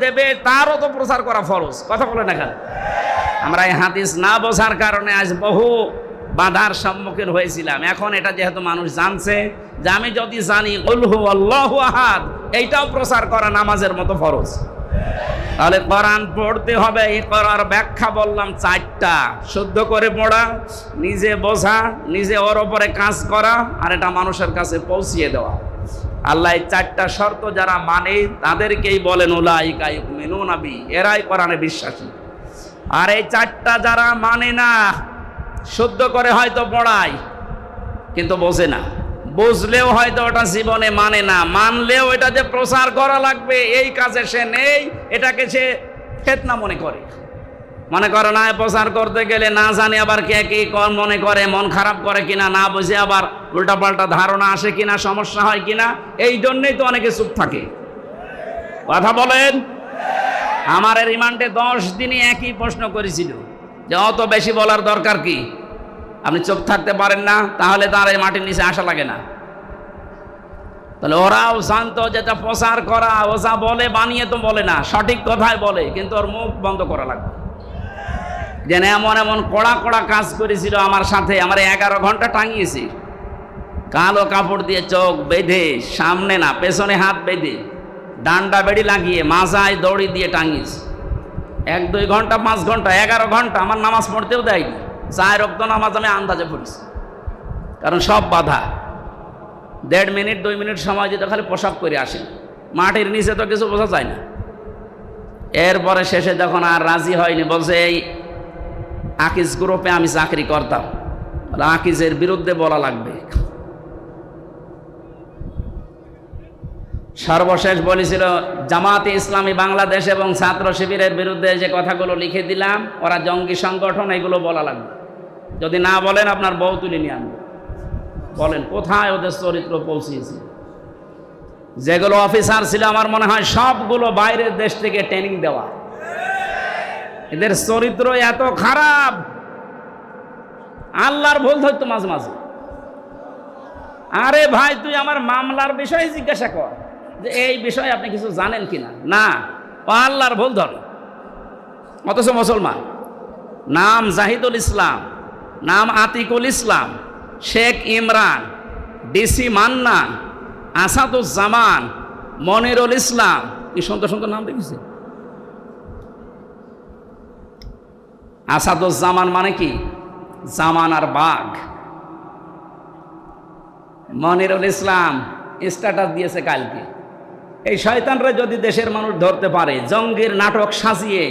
Speaker 1: দেবে তারও তো প্রচার করা ফরজ। কথা বলে না কেন? আমরা এই হাদিস না বোঝার কারণে আজ বহু বাধার সম্মুখীন হয়েছিলাম। এখন এটা যেহেতু মানুষ জানছে যে আমি যদি জানি কুল হু আল্লাহু আহাদ, এইটাও প্রচার করা নামাজের মতো ফরজ। তাহলে কোরআন পড়তে হবে। এই করার ব্যাখ্যা বললাম 4টা: শুদ্ধ করে পড়া, নিজে বোঝা, নিজে ওর ওপরে কাজ করা, আর এটা মানুষের কাছে পৌঁছিয়ে দেওয়া। আল্লাহ এই 4টা শর্ত যারা মানে তাদেরকেই বলেন উলাইকা ইউমিনুনা বি, এরাই কোরআনে বিশ্বাসী। আর এই 4টা যারা মানে না, শুদ্ধ করে হয়তো পড়ায় কিন্তু বোঝে না, বুঝলেও হয়তো ওটা জীবনে মানে না, মানলেও এটা যে প্রচার করা লাগবে এই কাজে সে নেই, এটাকে সে ফিতনা মনে করে না। প্রচার করতে গেলে না জানে আবার কে কি মনে করে, মন খারাপ করে কিনা, না বুঝে আবার উল্টাপাল্টা ধারণা আসে কিনা, সমস্যা হয় কিনা, এই জন্যই তো অনেকে চুপ থাকে। কথা বলেন। আমার রিমান্ডে 10 দিনই একই প্রশ্ন করেছিল যে অত বেশি বলার দরকার কি? আপনি চুপ থাকতে পারেন না, তাহলে তার এই মাটির নিচে আসা লাগে না। তাহলে ওরাও জানতো যেটা প্রচার করা, ও যা বলে বানিয়ে তো বলে না, সঠিক কথাই বলে, কিন্তু ওর মুখ বন্ধ করা লাগবে। যেন এমন এমন কড়া কড়া কাজ করেছিল আমার সাথে, আমার 11 ঘন্টা টাঙিয়েছি, কালো কাপড় দিয়ে চোখ বেঁধে, সামনে না পেছনে হাত বেঁধে, ডান্ডা বেড়ি লাগিয়ে, মাজায় দড়ি দিয়ে টাঙিয়েছি। 1-2 ঘন্টা, 5 ঘন্টা, 11 ঘন্টা আমার নামাজ পড়তেও দেয়নি। 4 ওয়াক্ত নামাজ আমি আন্দাজে পড়েছি, কারণ সব বাধা। 1.5 মিনিট 2 মিনিট সময় যেতে খালি প্রসাব করে আসে, মাটির নিচে তো কিছু বোঝা যায় না। এরপরে শেষে যখন আর রাজি হয়নি, বলছে এই আকিজ গ্রুপে আমি চাকরি করতাম, আকিজের বিরুদ্ধে বলা লাগবে। সর্বশেষ বলেছিল জামাতে ইসলামী বাংলাদেশ এবং ছাত্র শিবিরের বিরুদ্ধে যে কথাগুলো লিখে দিলাম, ওরা জঙ্গি সংগঠন, এগুলো বলা লাগবে। যদি না বলেন আপনার বউ তুলে নিয়ে আনবে। বলেন কোথায় ওদের চরিত্র পৌঁছিয়েছে। যেগুলো অফিসার ছিল আমার মনে হয় সবগুলো বাইরের দেশ থেকে ট্রেনিং দেওয়া। এদের চরিত্র এত খারাপ, আল্লাহর ভুল ধরতো মাঝে মাঝে। আরে ভাই, তুই আমার মামলার বিষয়ে জিজ্ঞাসা কর যে এই বিষয়ে আপনি কিছু জানেন কিনা। না, ও আল্লাহর ভুল ধরে। অথচ মুসলমান, নাম জাহিদুল ইসলাম, নাম আতিকুল ইসলাম, শেখ ইমরান, ডিসি মান্নান, আসাদুজ্জামান, মনিরুল ইসলাম, কি সুন্দর সুন্দর নাম দেখেছি। আসাদুজ্জামান মানে কি? জামানার বাঘ। মনিরুল ইসলাম স্ট্যাটাস দিয়েছে কালকে, এই শয়তানরা যদি দেশের মানুষ ধরতে পারে, জঙ্গির নাটক সাজিয়ে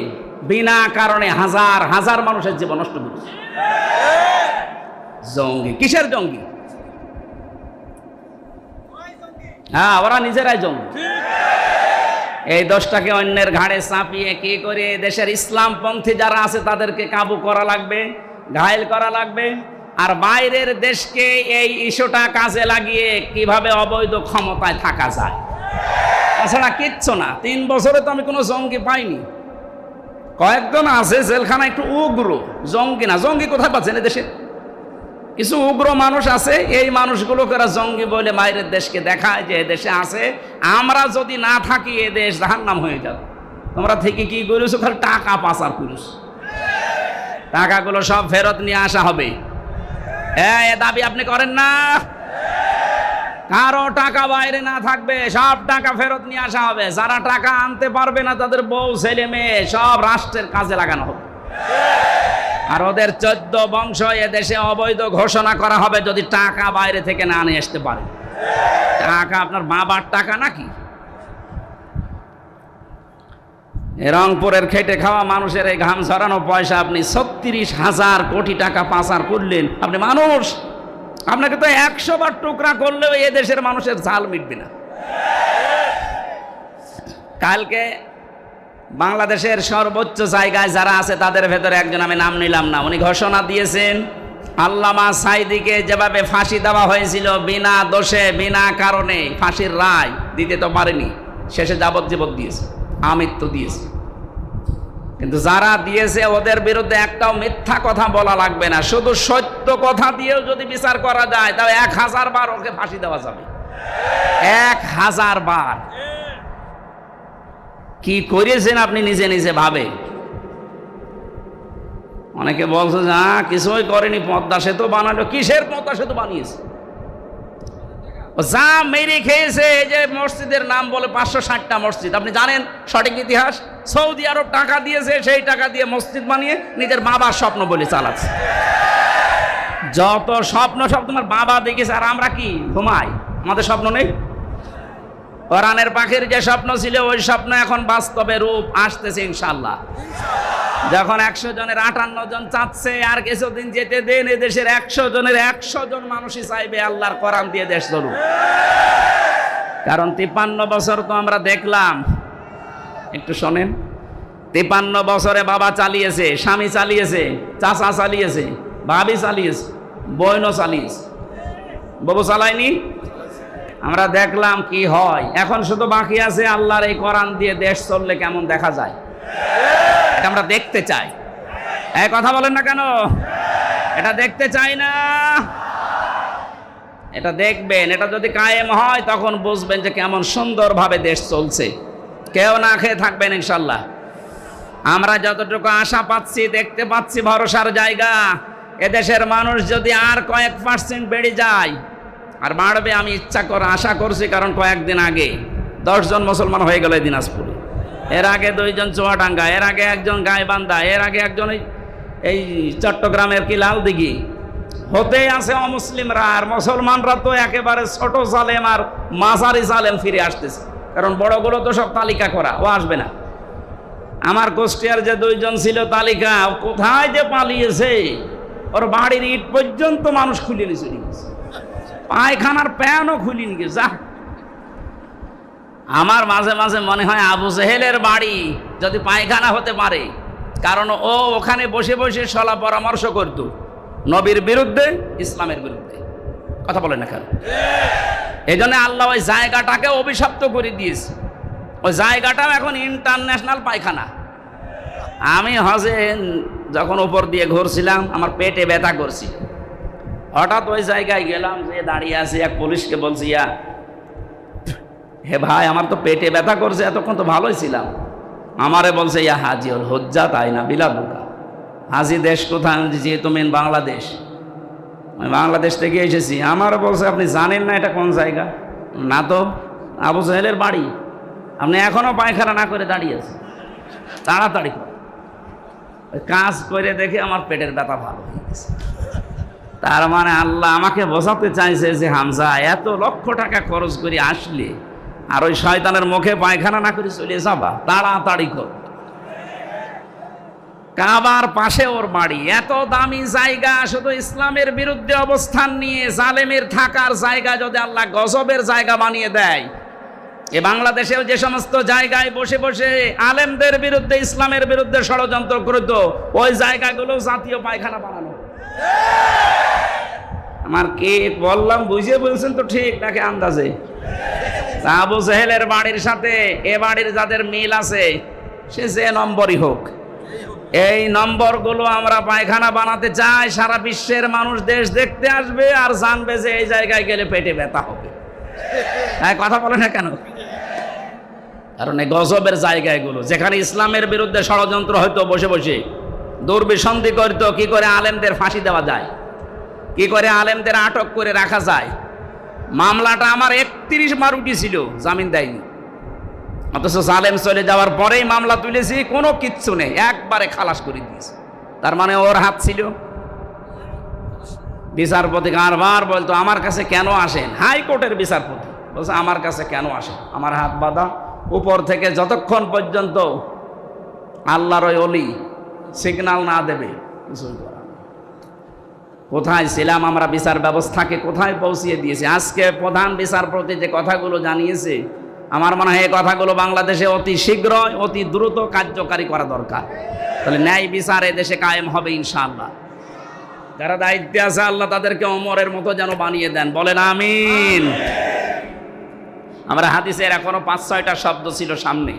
Speaker 1: বিনা কারণে হাজার হাজার মানুষের জীবন নষ্ট করছে। জঙ্গি কিসের জঙ্গি? হ্যাঁ, ওরা নিজেরাই জঙ্গি। এই দোষটাকে অন্যের ঘাড়ে চাপিয়ে কি করে দেশের ইসলামপন্থী যারা আছে তাদেরকে কাবু করা লাগবে, ঘায়েল করা লাগবে। আর বাইরের দেশকে এই ইস্যুটা কাজে লাগিয়ে কিভাবে অবৈধ ক্ষমতায় থাকা যায়, তাছাড়া কিচ্ছু না। 3 বছরে তো আমি কোনো জঙ্গি পাইনি। কয়েকজন আছে জেলখানা একটু উগ্র, জঙ্গি না। জঙ্গি কোথায় পাচ্ছেন? দেশে কিছু উগ্র মানুষ আছে, এই মানুষগুলোকে এরা জঙ্গি বলে বাইরের দেশকে দেখায় যে দেশে আছে। আমরা যদি না থাকি এ দেশ জাহান্নাম হয়ে যাবে। তোমরা থেকে কি করেছো? খালি টাকা পাচার করেছো। টাকাগুলো সব ফেরত নিয়ে আসা হবে। এ দাবি আপনি করেন না? কারো টাকা বাইরে না থাকবে, সব টাকা ফেরত নিয়ে আসা হবে। যারা টাকা আনতে পারবে না তাদের বউ ছেলে মেয়ে সব রাষ্ট্রের কাজে লাগানো হবে। আর ওদের 14 বংশ এ দেশে অবৈধ ঘোষণা করা হবে যদি টাকা বাইরে থেকে না নিয়ে আসতে পারে। টাকা আপনার বাবার টাকা নাকি? রংপুরের খেটে খাওয়া মানুষের এই ঘাম ঝরানো পয়সা আপনি 36,000 কোটি টাকা পাচার করলেন। আপনি মানুষ, আপনাকে তো 100 বার টুকরা করলেও এ দেশের মানুষের ঝাল মিটবে না। কালকে বাংলাদেশের সর্বোচ্চ জায়গায় যারা আছে তাদের ভেতরে একজন, আমি নাম নিলাম না, উনি ঘোষণা দিয়েছেন আল্লামা সাঈদীকে যেভাবে ফাঁসি দেওয়া হয়েছিল বিনা দোষে বিনা কারণে, ফাঁসির রায় দিতে তো পারেনি, শেষে যাবজ্জীবন দিয়েছে, আমৃত্যু দিয়েছে। কিন্তু যারা দিয়েছে ওদের বিরুদ্ধে একটাও মিথ্যা কথা বলা লাগবে না, শুধু সত্য কথা দিয়েও যদি বিচার করা যায় তাহলে 1000 বার ওকে ফাঁসি দেওয়া যাবে। 1000 বার। কি করেছেন আপনি নিজে নিজে ভাবে। অনেকে বলছে যে কিছুই করেনি, পদ্মা সেতু বানালো। কিসের পদ্মা সেতু বানিয়েছে? যা মেরে খেয়েছে। এই যে মসজিদের নাম বলে 560টা মসজিদ, আপনি জানেন সঠিক ইতিহাস? সৌদি আরব টাকা দিয়েছে, সেই টাকা দিয়ে মসজিদ বানিয়ে নিজের বাবার স্বপ্ন বলে চালাচ্ছে। যত স্বপ্ন সব তোমার বাবা দেখেছে, আর আমরা কি ঘুমাই? আমাদের স্বপ্ন নেই? কোরআনের পাখির যে স্বপ্ন ছিল ওই স্বপ্ন এখন বাস্তবে রূপ আসতেছে ইনশাআল্লাহ। যখন 100 জনের 58 জন চাচ্ছে, আর কিছুদিন যেতে দেন, এ দেশের 100 জনের 100 জন মানুষই চাইবে আল্লাহর কোরআন দিয়ে দেশ চলুক। কারণ 53 বছর তো আমরা দেখলাম, একটু শোনেন, 53 বছরে বাবা চালিয়েছে, স্বামী চালিয়েছে, চাচা চালিয়েছে, ভাবি চালিয়েছে, বোনও চালিয়েছে, বাবু চালায়নি। আমরা দেখলাম কি হয়। এখন শুধু বাকি আছে আল্লাহর এই কোরআন দিয়ে দেশ চললে কেমন দেখা যায়, এটা আমরা দেখতে চাই। এই কথা বলেন না কেন? এটা দেখতে চাই না? এটা দেখবেন, এটা যদি কায়েম হয় তখন বুঝবেন যে কেমন সুন্দরভাবে দেশ চলছে। কেউ না খেয়ে থাকবেন ইনশাল্লাহ। আমরা যতটুকু আশা পাচ্ছি, দেখতে পাচ্ছি ভরসার জায়গা, এদেশের মানুষ যদি আর কয়েক % বেড়ে যায়, আর বাড়বে আমি ইচ্ছা করে আশা করছি। কারণ কয়েকদিন আগে 10 জন মুসলমান হয়ে গেল দিনাজপুরে, এর আগে 2 জন চুয়াডাঙ্গা, এর আগে 1 জন গাইবান্ধা, এর আগে 1 জন এই চট্টগ্রামের কি লালদিঘি। হতেই আছে অমুসলিমরা, আর মুসলমানরা তো একেবারে ছোট জালেম আর মাঝারি জালেম ফিরে আসতেছে। কারণ বড়গুলো তো সব তালিকা করা, ও আসবে না। আমার কুষ্টিয়ার যে 2 জন ছিল তালিকা, কোথায় যে পালিয়েছে, ওর বাড়ির ইট পর্যন্ত মানুষ খুলে নিয়ে গেছে, পায়খানার প্যানও খুলিনি গে। যা, আমার মাঝে মাঝে মনে হয় আবু জেহেলের বাড়ি যদি পায়খানা হতে পারে, কারণ ও ওখানে বসে বসে সলা পরামর্শ করত নবীর বিরুদ্ধে, ইসলামের বিরুদ্ধে। কথা বলেন না কেন? এই জন্য আল্লাহ ওই জায়গাটাকে অভিশপ্ত করে দিয়েছে। ওই জায়গাটাও এখন ইন্টারন্যাশনাল পায়খানা। আমি হজে যখন উপর দিয়ে ঘুরছিলাম, আমার পেটে ব্যথা করছি, হঠাৎ ওই জায়গায় গেলাম, যে দাঁড়িয়ে আছে, এক পুলিশকে বলছি, ইয়া হে ভাই, আমার তো পেটে ব্যথা করছে, এতক্ষণ তো ভালোই ছিলাম। আমারে বলছে, ইয়া হাজি ওর হজ্জা, তাই না বিলাদুকা। হাজি দেশ কোথায়? যেহেতু মেন বাংলাদেশ। আমি বাংলাদেশ থেকে এসেছি। আমার বলছে আপনি জানেন না এটা কোন জায়গা? না তো, আবু জাহেলের বাড়ি। আপনি এখনো পায়খানা না করে দাঁড়িয়ে আছেন, তাড়াতাড়ি করে কাজ করে দেখে আমার পেটের ব্যথা ভালো হয়ে গেছে। তার মানে আল্লাহ আমাকে বোঝাতে চাইছে যে হামজা, এত লক্ষ টাকা খরচ করে আসলে আর ওই শয়তানের মুখে পায়খানা না করে চলে যাবা, তাড়াতাড়ি কর। কাবার পাশে ওর বাড়ি, এত দামি জায়গা, শুধু ইসলামের বিরুদ্ধে অবস্থান নিয়ে জালেমের থাকার জায়গা যদি আল্লাহ গজবের জায়গা বানিয়ে দেয়, এ বাংলাদেশেও যে সমস্ত জায়গায় বসে বসে আলেমদের বিরুদ্ধে, ইসলামের বিরুদ্ধে ষড়যন্ত্র করত, ওই জায়গাগুলো জাতীয় পায়খানা বানানো। আমার কে বললাম বুঝিয়ে বলছেন তো ঠিক নাকি আন্দাজে? আবু জাহেলের বাড়ির সাথে এ বাড়ির যাদের মিল আছে, সে যে নম্বরই হোক, এই নম্বরগুলো আমরা পায়খানা বানাতে চাই। সারা বিশ্বের মানুষ দেশ দেখতে আসবে আর জানবে যে এই জায়গায় গেলে পেটে ব্যথা হবে। কথা বলে না কেন? কারণ এই গজবের জায়গা এগুলো, যেখানে ইসলামের বিরুদ্ধে ষড়যন্ত্র হয়তো বসে বসে দুর্বিসন্ধি করত, কি করে আলেমদের ফাঁসি দেওয়া যায়, কি করে আলেমদের আটক করে রাখা যায়। মামলাটা আমার 31 বার উঠেছিল, জামিন দেয়নি। অথচ জালেম চলে যাওয়ার পরেই মামলা তুলেছি, কোনো কিচ্ছু নেই, একবারে খালাস করে দিয়েছে। তার মানে ওর হাত ছিল। বিচারপতি বারবার বলতো আমার কাছে কেন আসেন, হাইকোর্টের বিচারপতি বলছে আমার কাছে কেন আসেন, আমার হাত বাঁধা। উপর থেকে যতক্ষণ পর্যন্ত আল্লাহর ওই অলি সিগন্যাল না দেবে কিছুই করা নেই। কোথায় ছিলাম আমরা, বিচার ব্যবস্থাকে কোথায় পৌঁছিয়ে দিয়েছে। আজকে প্রধান বিচারপতি যে কথাগুলো জানিয়েছে, আমার মনে হয় এই কথাগুলো বাংলাদেশে অতি শীঘ্র, অতি দ্রুত কার্যকারী করা দরকার। তাহলে ন্যায় বিচার এদেশে কায়েম হবে ইনশাআল্লাহ। যারা দায়িত্বে আছে আল্লাহ তাদেরকে ওমরের মতো যেন বানিয়ে দেন, বলেন আমিন। আমরা হাদিসের এখনো 5-6টা শব্দ ছিল সামনে,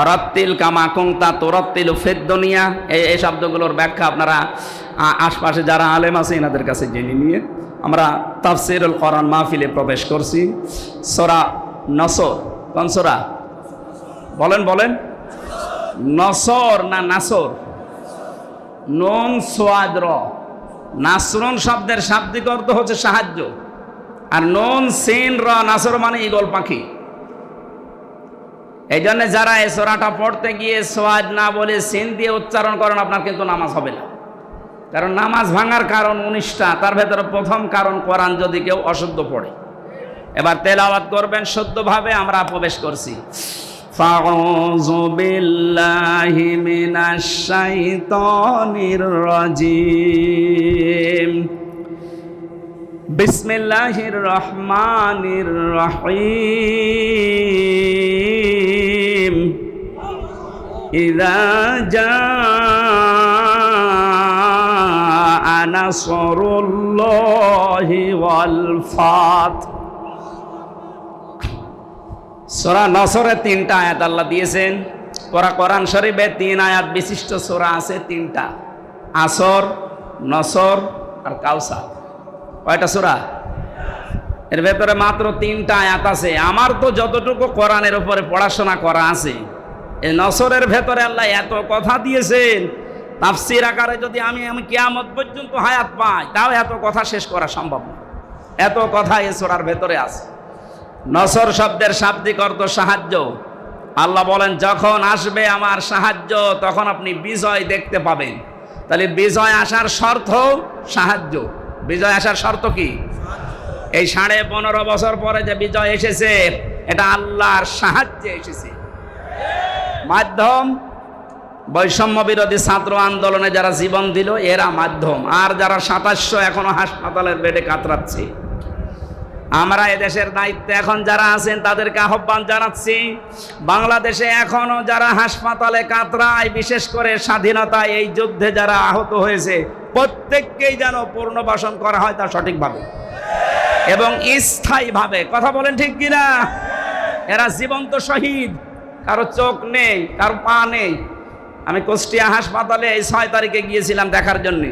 Speaker 1: অরাত্তিল কামা কুনতা তুরাত্তিলু ফিদ দুনিয়া। এই শব্দগুলোর ব্যাখ্যা আপনারা আশপাশে যারা আলেম আছে এনাদের কাছে জেনে নিয়ে আমরা তাফসীরুল কোরআন মাহফিলে প্রবেশ করছি। সূরা নসর, কোন সূরা বলেন বলেন? নসর না নাসর? নুন সোয়াদ র। নাসরুন শব্দের শাব্দিক অর্থ হচ্ছে সাহায্য, আর নুন সিন র নাসর মানে ঈগল পাখি। এই জন্য যারা এই সূরাটা পড়তে গিয়ে সোয়াদ না বলে সিন দিয়ে উচ্চারণ করেন, আপনার কিন্তু নামাজ হবে না। কারণ নামাজ ভাঙার কারণ 19টা, তার ভেতরে প্রথম কারণ কোরআন যদি কেউ অশুদ্ধ পড়ে। এবার তেলাওয়াত করবেন শুদ্ধভাবে। আমরা প্রবেশ করছি। ফাউযু বিল্লাহি মিনাশ শাইতানির রাজিম। বিসমিল্লাহির রহমানির রহিম। ইযা জাআ নাসরুল্লাহি ওয়াল ফাত। সূরা নসরে 3টা আয়াত আল্লাহ দিয়েছেন। কোরআন শরীফে 3 আয়াত বিশিষ্ট সূরা আছে, 3টা, আসর, নসর আর কাউসার। কয়টা সূরা? এর ভেতরে মাত্র 3টা আয়াত আছে। আমার তো যতটুকু কোরআনের উপরে পড়াশোনা করা আছে, এই নসরের ভেতরে আল্লাহ এত কথা দিয়েছেন, তাফসীর আকারে যদি আমি কিয়ামত পর্যন্ত হায়াত পাই তাও এত কথা শেষ করা সম্ভব না। এত কথা এই সূরার ভেতরে আছে। নসর শব্দের শাব্দিক অর্থ সাহায্য। আল্লাহ বলেন যখন আসবে আমার সাহায্য তখন আপনি বিজয় দেখতে পাবেন। তাহলে বিজয় আসার শর্ত সাহায্য। বিজয় আসার শর্ত কি? এই 15.5 বছর পরে যে বিজয় এসেছে এটা আল্লাহর সাহায্যে এসেছে। মাধ্যম বৈষম্য বিরোধী ছাত্র আন্দোলনে যারা জীবন দিল এরা মাধ্যম, আর যারা 2700 এখনো হাসপাতালের বেডে কাতরাচ্ছে। আমরা এদেশের দায়িত্বে এখন যারা আছেন তাদেরকে আহ্বান জানাচ্ছি, বাংলাদেশে এখনো যারা হাসপাতালে কাতরায়, বিশেষ করে স্বাধীনতা এই যুদ্ধে যারা আহত হয়েছে, প্রত্যেককেই যেন পুনর্বাসন করা হয় তা সঠিকভাবে এবং স্থায়ীভাবে। কথা বলেন ঠিক কিনা? এরা জীবন্ত শহীদ, কারো চোখ নেই, কারো পা নেই। আমি কুষ্টিয়া হাসপাতালে এই 6 তারিখে গিয়েছিলাম দেখার জন্য।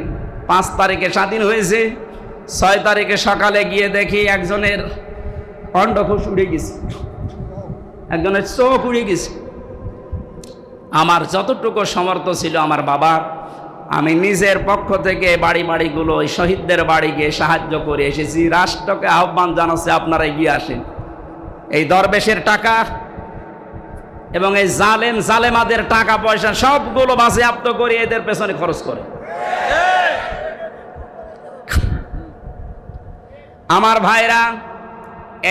Speaker 1: 5 তারিখে স্বাধীন হয়েছে, 6 তারিখে সকালে গিয়ে দেখি একজনের অন্ডকোষ উড়ে গেছে, একজনের চোখ উড়ে গেছে। আমার যতটুকু সমর্থ ছিল আমার বাবার আমি নিজের পক্ষ থেকে বাড়িগুলো ওই শহীদদের বাড়ি গিয়ে সাহায্য করে এসেছি। রাষ্ট্রকে আহ্বান জানাচ্ছে আপনারা এগিয়ে আসেন। এই দরবেশের টাকা এবং এই জালেমাদের টাকা পয়সা সবগুলো বাজেয়াপ্ত করে এদের পেছনে খরচ করে। আমার ভাইরা,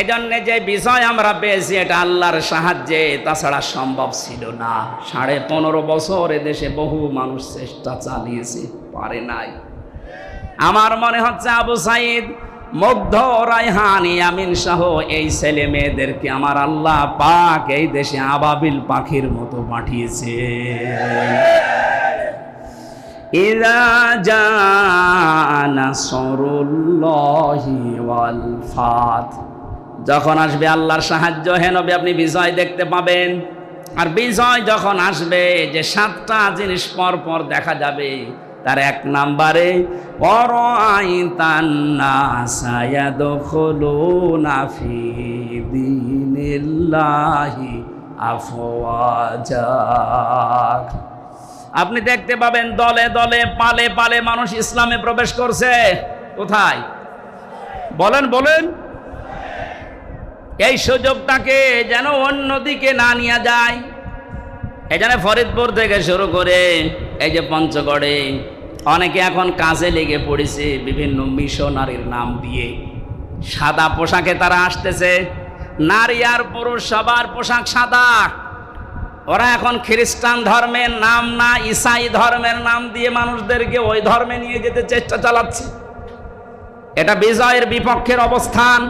Speaker 1: এজন্য যে বিজয় আমরা পেয়েছি এটা আল্লাহর সাহায্যে, তাছাড়া সম্ভব ছিল না। 15.5 বছর এদেশে বহু মানুষ চেষ্টা চালিয়েছে, পারে নাই। আমার মনে হচ্ছে আবু সাইদ, মুগ্ধ, রায়হান, ইয়ামিন সহ এই ছেলে মেয়েদেরকে আমার আল্লাহ পাক এই দেশে আবাবিল পাখির মতো পাঠিয়েছে। ইযা জাআ নাসরুল্লাহি ওয়াল ফাত, যখন আসবে আল্লাহর সাহায্য, হে নবী আপনি বিজয় দেখতে পাবেন। আর বিজয় যখন আসবে, যে 7টা জিনিস পর পর দেখা যাবে, তার 1 নম্বরে ওয়ারাআইতান নাসা ইয়াদখুলুনা ফি দীনিল্লাহি আফওয়াজা, আপনি দেখতে পাবেন দলে দলে পালে পালে মানুষ ইসলামে প্রবেশ করছে। কোথায়? বলেন বলেন। এই সুযোগটাকে যেন অন্যদিকে না নিয়ে যায়। এখানে ফরিদপুর থেকে শুরু করে এই যে পঞ্চগড়ে অনেকে এখন কাজে লেগে পড়েছে বিভিন্ন মিশনারির নাম দিয়ে। সাদা পোশাকে তারা আসতেছে, নারী আর পুরুষ সবার পোশাক সাদা। ওরা এখন খ্রিস্টান ধর্মের নাম না, ঈসাই ধর্মের নাম দিয়ে মানুষদেরকে ওই ধর্মে নিয়ে যেতে চেষ্টা চালাচ্ছে। এটা বিজয়ের বিপক্ষের অবস্থান।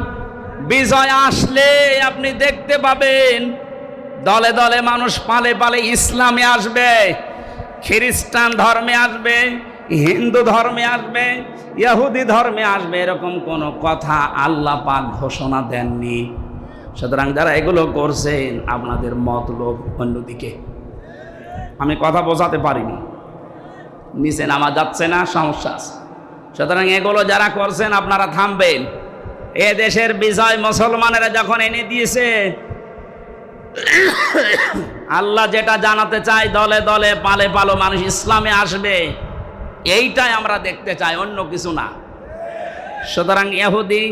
Speaker 1: বিজয় আসলে আপনি দেখতে পাবেন দলে দলে মানুষ পালে পালে ইসলামে আসবে, খ্রিস্টান ধর্মে আসবে, হিন্দু ধর্মে আসবে, ইহুদি ধর্মে আসবে। এরকম কোনো কথা আল্লাহ পাক ঘোষণা দেননি। সুতরাং যারা এগুলো করছেন, আপনাদের মতলব অন্যদিকে। আমি কথা বোঝাতে পারিনি, নিচে নামা যাচ্ছে না, সমস্যা আছে। সুতরাং এগুলো যারা করছেন আপনারা থামবেন। এ দেশের বিজয় মুসলমানেরা যখন এনে দিয়েছে, আল্লাহ যেটা জানাতে চায় দলে দলে পালে পালো মানুষ ইসলামে আসবে, এইটাই আমরা দেখতে চাই, অন্য কিছু না। সুতরাং ইহুদি,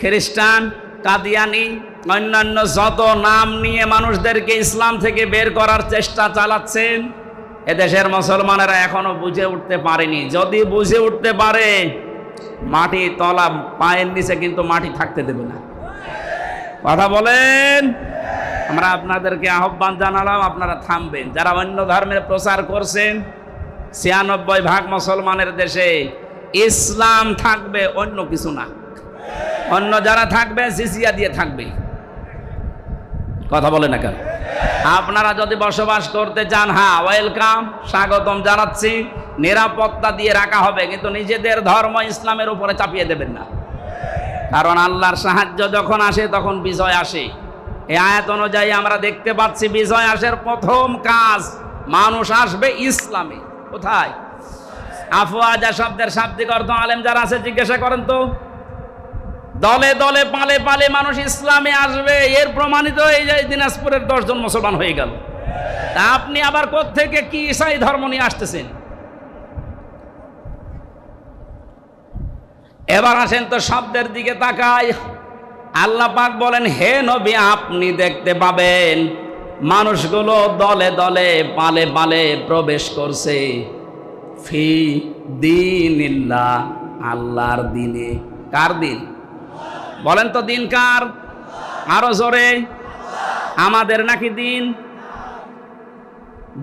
Speaker 1: খ্রিস্টান, কাদিয়ানি, অন্যান্য যত নাম নিয়ে মানুষদেরকে ইসলাম থেকে বের করার চেষ্টা চালাচ্ছেন, এদেশের মুসলমানেরা এখনো বুঝে উঠতে পারেনি। যদি বুঝে উঠতে পারে, মাটি তলা পায়ের নিচে কিন্তু মাটি থাকতে দেবে না। কথা বলেন। আমরা আপনাদেরকে আহ্বান জানালাম, আপনারা থামবেন। যারা অন্য ধর্মের প্রচার করছেন, 96% মুসলমানের দেশে ইসলাম থাকবে, অন্য কিছু না। অন্য যারা থাকবে জিজিয়া দিয়ে থাকবে। কথা বলে না কেন? আপনারা যদি বসবাস করতে চান, হ্যাঁ ওয়েলকাম, স্বাগতম জানাচ্ছি, নিরাপত্তা দিয়ে রাখা হবে, কিন্তু নিজেদের ধর্ম ইসলামের উপরে চাপিয়ে দেবেন না। কারণ আল্লাহর সাহায্য যখন আসে তখন বিজয় আসে। এই আয়াত অনুযায়ী আমরা দেখতে পাচ্ছি বিজয় আসার প্রথম কাজ, মানুষ আসবে ইসলামে। কোথায়? আফওয়াজা শব্দের শাব্দিক অর্থ আলেম যারা আছে জিজ্ঞাসা করেন তো। দলে দলে পালে পালে মানুষ ইসলামে আসবে, এর প্রমাণিত এই যে দিনাজপুরের 10 জন মুসলমান হয়ে গেল। তা আপনি আবার কোত্থেকে কি ঈসাই ধর্ম নিয়ে আসতেছেন? এবার আসেন তো শব্দের দিকে তাকাই। আল্লাহ পাক বলেন, হে নবী আপনি দেখতে পাবেন মানুষগুলো দলে দলে পালে পালে প্রবেশ করছে ফি দীনিল্লাহ, আল্লাহর দিনে। কার দিন? বলেন তো দিন কার? আরো জোরে। আমাদের নাকি দিন?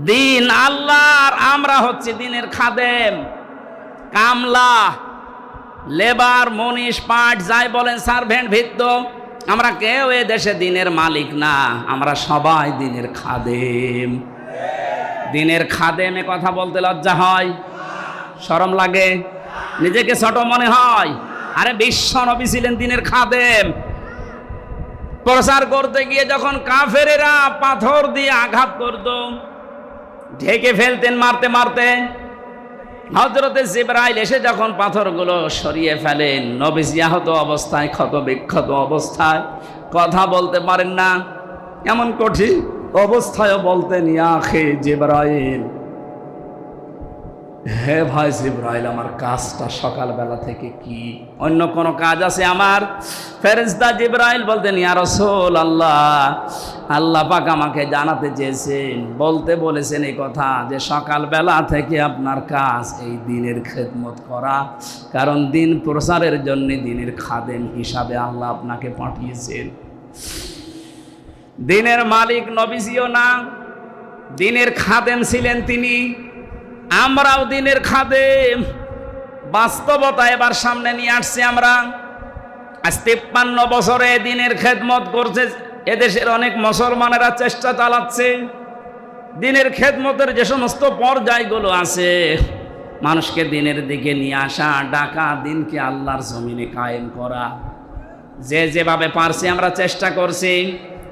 Speaker 1: দিন আল্লাহর। আমরা হচ্ছে দিনের খাদেম, কামলা, লেবার, মনীষ, পাট, যাই বলেন, সার্ভেন্ট, ভিত্ত। আমরা কেউ এ দেশে দিনের মালিক না, আমরা সবাই দিনের খাদেম। দিনের খাদেমে কথা বলতে লজ্জা হয়, শরম লাগে, নিজেকে ছোট মনে হয়। আরে বিশ্ব নবী ছিলেন দিনের খাদেম। প্রচার করতে গিয়ে যখন কাফেরেরা পাথর দিয়ে আঘাত করত, ঢেকে ফেলতেন মারতে মারতে, হযরতে জিবরাইল এসে যখন পাথরগুলো সরিয়ে ফেলেন, নবীজি আহত অবস্থায়, ক্ষত বিক্ষত অবস্থায়, কথা বলতে পারেন না, এমন কঠিন অবস্থায় বলতেন, ইয়া আখি জিবরাইল, হে ভাই জিবরাইল, আমার কাজটা সকালবেলা থেকে কি? অন্য কোনো কাজ আছে আমার? ফেরেশতা জিবরাইল বলতেন, ইয়া রাসূলুল্লাহ, আল্লাহ পাক আমাকে জানাতে চেয়েছেন, বলতে বলেছেন এই কথা যে সকালবেলা থেকে আপনার কাজ এই দ্বীনের খেদমত করা, কারণ দ্বীন প্রচারের জন্য দ্বীনের খাদেম হিসাবে আল্লাহ আপনাকে পাঠিয়েছেন। দ্বীনের মালিক নবীজিও না, দ্বীনের খাদেম ছিলেন তিনি। আমরাও দ্বীনের খাদেম। বাস্তবতা এবার সামনে নিয়ে আসছি আমরা। আজ 53 বছরে দ্বীনের খেদমত করছে এদেশের অনেক মুসলমানেরা, চেষ্টা চালাচ্ছে দ্বীনের খেদমতের যে সমস্ত পর্যায়গুলো আছে, মানুষকে দ্বীনের দিকে নিয়ে আসা, ডাকা, দ্বীনকে আল্লাহর জমিনে কায়েম করা, যে যেভাবে পারছি আমরা চেষ্টা করছি।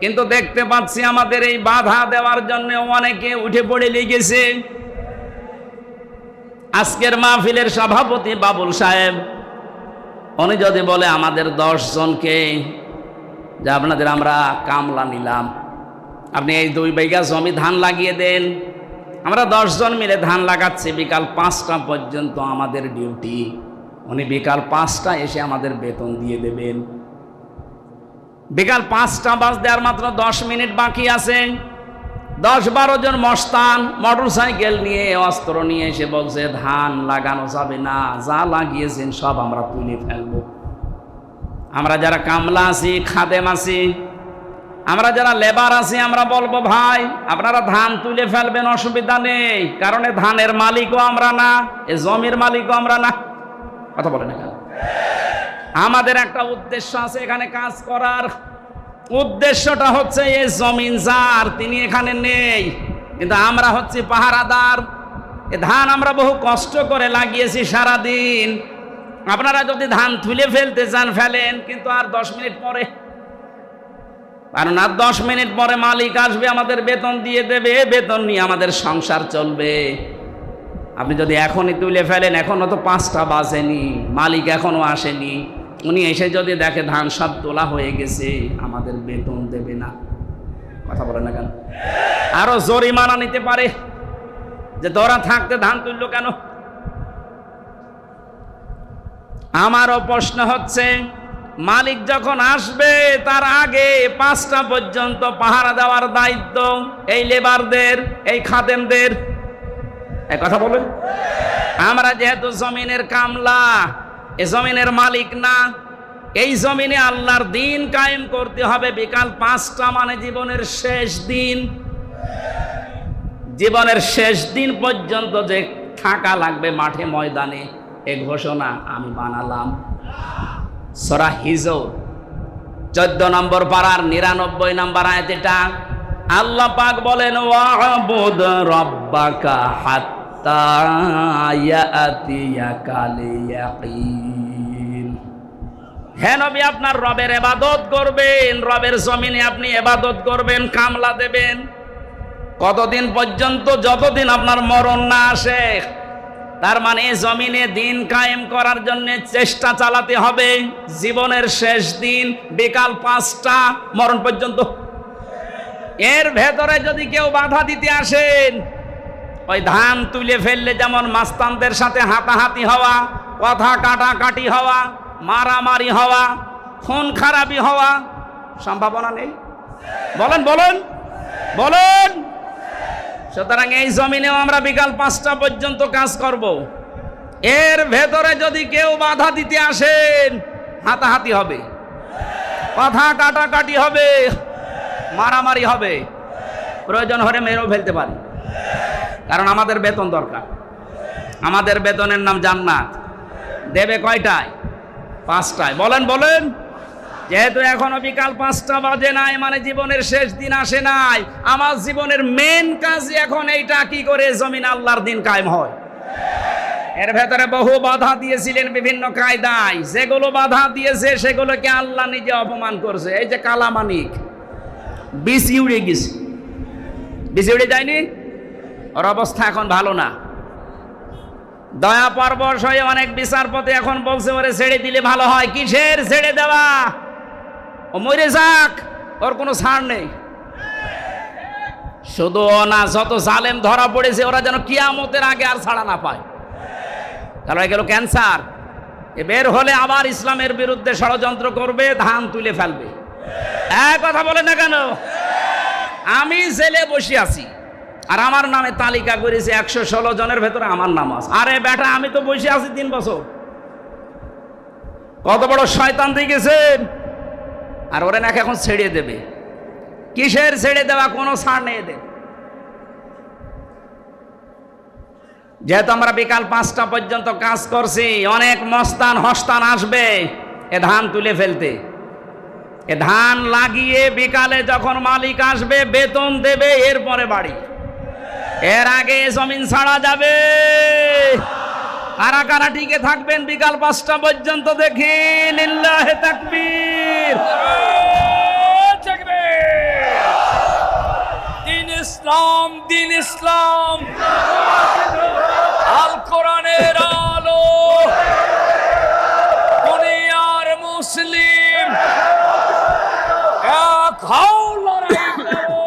Speaker 1: কিন্তু দেখতে পাচ্ছি আমাদের এই বাধা দেওয়ার জন্য অনেকে উঠে পড়ে লেগেছে। আজকের মাহফিলের সভাপতি বাবুল সাহেব, উনি যদি বলে আমাদের 10 জনকে যে আপনাদের আমরা কামলা নিলাম, আপনি এই 2 বিঘা জমি ধান লাগিয়ে দেন, আমরা 10 জন মিলে ধান লাগাচ্ছি, বিকাল 5টা পর্যন্ত আমাদের ডিউটি, উনি বিকাল 5টা এসে আমাদের বেতন দিয়ে দেবেন। বিকাল 5টা বাজতে আর মাত্র 10 মিনিট বাকি আছে। 10-12 জন মস্তান মোটর সাইকেল নিয়ে, অস্ত্র নিয়ে এসে বলছে ধান লাগানো যাবে না, যা লাগিয়েছেন সব আমরা তুলে ফেলবো। আমরা যারা কামলা আছি, খাদেম আছি, আমরা যারা লেবার আছি, আমরা বলবো ভাই আপনারা ধান তুলে ফেলবেন, অসুবিধা নেই, কারণ ধানের মালিকও আমরা না, এ জমির মালিকও আমরা না। কথা বলেন না কেন? আমাদের একটা উদ্দেশ্য আছে এখানে কাজ করার। উদ্দেশ্যটা হচ্ছে এই জমিন যার, তিনি এখানে নেই, কিন্তু আমরা হচ্ছে পাহারাদার। এ ধান আমরা বহু কষ্ট করে লাগিয়েছি সারাদিন। আপনারা যদি ধান তুলে ফেলতে চান ফেলেন, কিন্তু আর 10 মিনিট পরে, কারণ আর 10 মিনিট পরে মালিক আসবে, আমাদের বেতন দিয়ে দেবে, বেতন নিয়ে আমাদের সংসার চলবে। আপনি যদি এখনই তুলে ফেলেন, এখনো তো 5টা বাজেনি, মালিক এখনো আসেনি, উনি এসে যদি দেখে ধান সব তোলা হয়ে গেছে, আমাদের বেতন দেবে না। কথা বলে না কেন? আরো জরিমানা নিতে পারে যে তোরা থাকতে ধান তুললো কেন। আমারও প্রশ্ন হচ্ছে, মালিক যখন আসবে তার আগে 5টা পর্যন্ত পাহারা দেওয়ার দায়িত্ব এই লেবারদের, এই খাদেমদের। এই কথা বলেন। আমরা যেহেতু জমিনের কামলা, এ জমিনের মালিক না, এই জমিনে আল্লাহর দ্বীন কায়েম করতে হবে। বিকাল 5টা মানে জীবনের শেষ দিন, জীবনের শেষ দিন পর্যন্ত যে থাকা লাগবে মাঠে ময়দানে, এ ঘোষণা আমি বানালাম। সূরা হিজর 14 নম্বর পারার 99 নম্বর আয়াত। এটা আল্লাহ পাক বলেন, ওয়াবুদ রাব্বাকা হাত্তা ইয়াতিয়াকাল ইয়াকিন। হে নবী, আপনার রবের ইবাদত করবেন, রবের জমিনে আপনি ইবাদত করবেন, কামলা দেবেন। কতদিন পর্যন্ত? যতদিন আপনার মরণ না আসে। তার মানে জমিনে দ্বীন কায়েম করার জন্য চেষ্টা চালাতে হবে। জীবনের শেষ দিন বিকাল 5টা, মরণ পর্যন্ত। এর ভেতরে যদি কেউ বাধা দিতে আসেন, ওই ধান তুলে ফেললে যেমন মাস্তানদের সাথে হাতাহাতি হওয়া, কথা কাটাকাটি হওয়া, মারামারি হওয়া, খুন খারাপি হওয়া সম্ভাবনা নেই? বলেন বলেন বলেন। সুতরাং এই জমিনেও আমরা বিকাল 5টা পর্যন্ত কাজ করব। এর ভেতরে যদি কেউ বাধা দিতে আসেন, হাতাহাতি হবে, কথা কাটাকাটি হবে, মারামারি হবে, প্রয়োজন হলে মেরেও ফেলতে পারি, কারণ আমাদের বেতন দরকার। আমাদের বেতনের নাম জান্নাত। দেবে কয়টায়? 5টায়। বলেন বলেন। যেহেতু এখনো বিকাল 5টা বাজে নাই, মানে জীবনের শেষ দিন আসে নাই। আমার জীবনের মেন কাজ এখন এইটা, কি করে জমিন আল্লাহর দ্বীন কায়েম হয়। এর ভেতরে বহু বাধা দিয়েছিলেন বিভিন্ন কায়দায়, যেগুলো বাধা দিয়েছে সেগুলোকে আল্লাহ নিজে অপমান করছে। এই যে কালামানিক, বিসি উড়ে গেছে, বিসি উড়ে যায়নি, ওর অবস্থা এখন ভালো না। দয়া পরবশ হয়ে অনেক বিচারপতি এখন বলছে ওরে ছেড়ে দিলে ভালো হয়। কিসের ছেড়ে দেওয়া? ও মরে যাক, ওর কোনো ছাড় নেই। শুধু না, যত জালেম ধরা পড়েছে ওরা যেন কিয়ামতের আগে আর ছাড়া না পায়। কারণ এগুলো ক্যান্সার। এ বের হলে আবার ইসলামের বিরুদ্ধে ষড়যন্ত্র করবে, ধান তুলে ফেলবে। এক কথা বলে না কেন? আমি জেলে বসে আছি আর আমার নামে তালিকা করেছে 116 জনের ভেতরে আমার নাম আছে। আরে বেটা, আমি তো বসে আছি 3 বছর। কত বড় শয়তান দেখেছেন? আর ওরা নাকি এখন ছেড়ে দেবে। কিসের ছেড়ে দেওয়া? কোনো ছাড় নেই এদের। যেহেতু আমরা বিকাল 5টা পর্যন্ত কাজ করছি, অনেক মস্তান হস্তান আসবে এ ধান তুলে ফেলতে। এ ধান লাগিয়ে বিকালে যখন মালিক আসবে বেতন দেবে, এরপরে বাড়ি। এর আগে জমিন ছাড়া যাবে। কারা কারা টিকে থাকবেন বিকাল 5টা পর্যন্ত দেখি? লিল্লাহে তাকবীর।
Speaker 2: দিন ইসলাম, দিন ইসলাম, আল কোরআনের আলো, দুনিয়ার মুসলিম এক হও, লড়াই করো,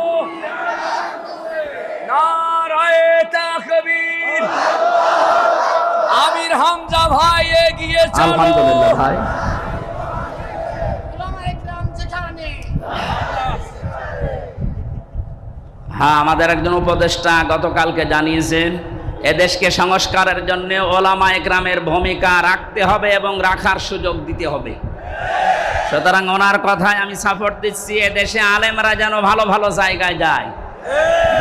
Speaker 2: নারায়ে তাকবীর। আমির হামজা ভাই এগিয়ে চলো।
Speaker 1: আলহামদুলিল্লাহ ভাই। হ্যাঁ, আমাদের একজন উপদেষ্টা গতকালকে জানিয়েছেন এদেশকে সংস্কারের জন্য ওলামা একরামের ভূমিকা রাখতে হবে এবং রাখার সুযোগ দিতে হবে। সুতরাং ওনার কথায় আমি সাপোর্ট দিচ্ছি। এদেশে আলেমরা যেন ভালো ভালো জায়গায় যায়।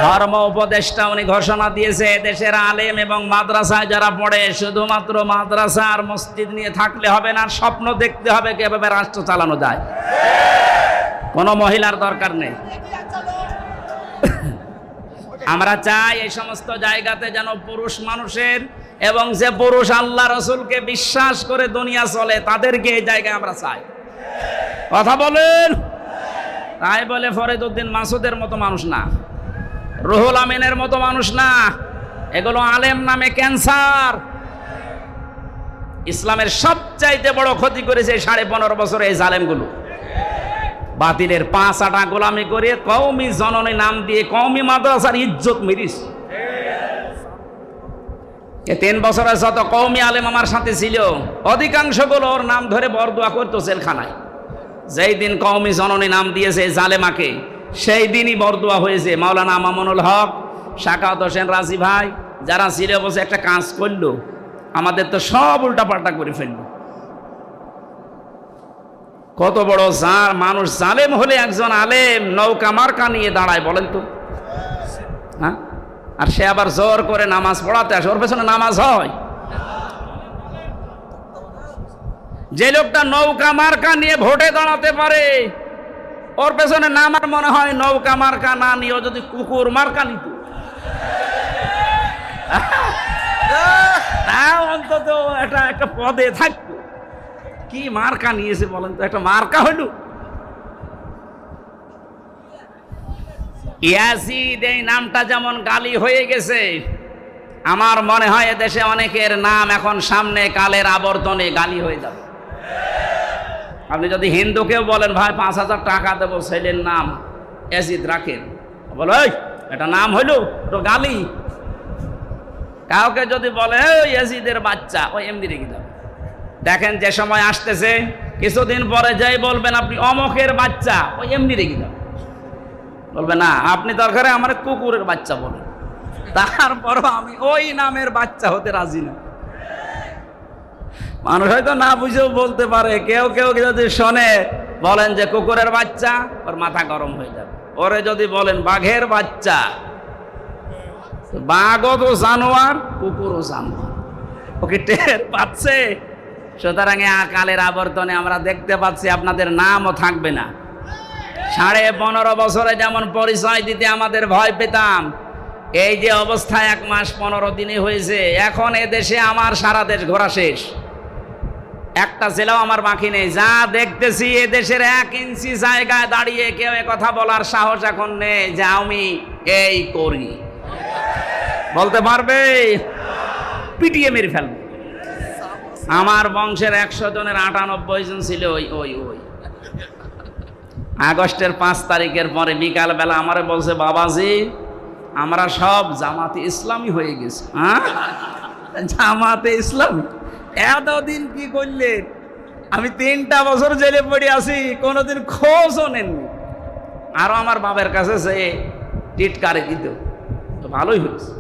Speaker 1: ধর্ম উপদেষ্টা উনি ঘোষণা দিয়েছে এদেশের আলেম এবং মাদ্রাসায় যারা পড়ে শুধুমাত্র মাদ্রাসা আর মসজিদ নিয়ে থাকলে হবে না, স্বপ্ন দেখতে হবে কিভাবে রাষ্ট্র চালানো যায়। কোনো মহিলার দরকার নেই। আমরা চাই এই সমস্ত জায়গাতে যেন পুরুষ মানুষের এবং যে পুরুষ আল্লাহ রসুলকে বিশ্বাস করে দুনিয়া চলে তাদেরকে এই জায়গায় আমরা চাই। কথা বলেন। তাই বলে ফরিদউদ্দিন মাসুদের মতো মানুষ না, রুহুল আমিনের মতো মানুষ না। এগুলো আলেম নামে ক্যান্সার। ইসলামের সবচাইতে বড় ক্ষতি করেছে 15.5 বছরে এই জালেমগুলো। বাতিলের 5 আটা গোলামি করে কওমি জননী নাম দিয়ে কওমি মাদ্রাসার ইজ্জত মিরিস। এই 3 বছরে যত কওমি আলেম আমার সাথে ছিল অধিকাংশগুলো ওর নাম ধরে বরদোয়া করতো জেলখানায়। যেই দিন কওমি জননী নাম দিয়েছে জালেমাকে, সেই দিনই বরদোয়া হয়েছে। মাওলানা মামুনুল হক, শাকাওয়াত হোসেন রাজি ভাই যারা ছিল বসে একটা কাজ করলো, আমাদের তো সব উল্টাপাল্টা করে ফেললো। কত বড় মানুষ জালেম হলে একজন আলেম নৌকা মার্কা নিয়ে দাঁড়ায় বলেন তো? হ্যাঁ, আর সে আবার জোর করে নামাজ পড়াতে আসে, ওর পেছনে নামাজ হয়? যে লোকটা নৌকা মার্কা নিয়ে ভোটে দাঁড়াতে পারে ওর পেছনে নামার মনে হয় নৌকা মার্কা না নিয়ে যদি কুকুর মার্কা নিত, তাও অন্তত এটা একটা পদে থাকতো। কি মার্কা নিয়েছে বলেন তো? একটা মার্কা হইল। ইয়াজিদ এই নামটা যেমন গালি হয়ে গেছে, আমার মনে হয় এদেশে অনেকের নাম এখন সামনে কালের আবর্তনে গালি হয়ে যাবে। আপনি যদি হিন্দুকেও বলেন ভাই 5,000 টাকা দেবো ছেলের নাম ইয়াজিদ রাখেন, বলো এটা নাম হইল তো গালি। কাউকে যদি বলে ইয়াজিদের বাচ্চা, ওই এমনি রেখে যাবে। দেখেন যে সময় আসতেছে কিছুদিন পরে যাই বলবেন আপনি অমকের বাচ্চা, ওই এমনি রেখে যাবে। বলবে না আপনি দরকারে আমার কুকুরের বাচ্চা বলেন, তারপরও আমি ওই নামের বাচ্চা হতে রাজি না। মানুষ হয়তো না বুঝেও বলতে পারে। কেউ কেউ যদি শোনে বলেন যে কুকুরের বাচ্চা, ওর মাথা গরম হয়ে যাবে। ওরে যদি বলেন বাঘের বাচ্চা, বাঘও তো জানোয়ার, কুকুরও জানোয়ার, ওকে টের পাচ্ছে। সুতরাং কালের আবর্তনে আমরা দেখতে পাচ্ছি আপনাদের নামও থাকবে না। 15.5 বছরে যেমন পরিচয় দিতে আমাদের ভয় পেতাম, এই যে অবস্থা 1 মাস 15 দিনে হয়েছে, এখন এদেশে আমার সারা দেশ ঘোরা শেষ। একটা জেলাও আমার বাকি নেই। যা দেখতেছি এদেশের 1 ইঞ্চি জায়গায় দাঁড়িয়ে কেউ কথা বলার সাহস এখন নেই যে আমি এই করি। বলতে পারবে? পিটিয়ে মেরে ফেলবে। আমার বংশের 100 জনের 98 জন ছিল ওই আগস্টের 5 তারিখের পরে বিকাল বেলা আমারে বলছে বাবাজি আমরা সব জামাতে ইসলামী হয়ে গেছি। হ্যাঁ, জামাতে ইসলাম এতদিন কি করলেন? আমি 3টা বছর জেলে পড়ে আছি, কোনোদিন খোঁজও নেননি। আরো আমার বাবার কাছে সে টিটকারে দিত, তো ভালোই হয়েছে।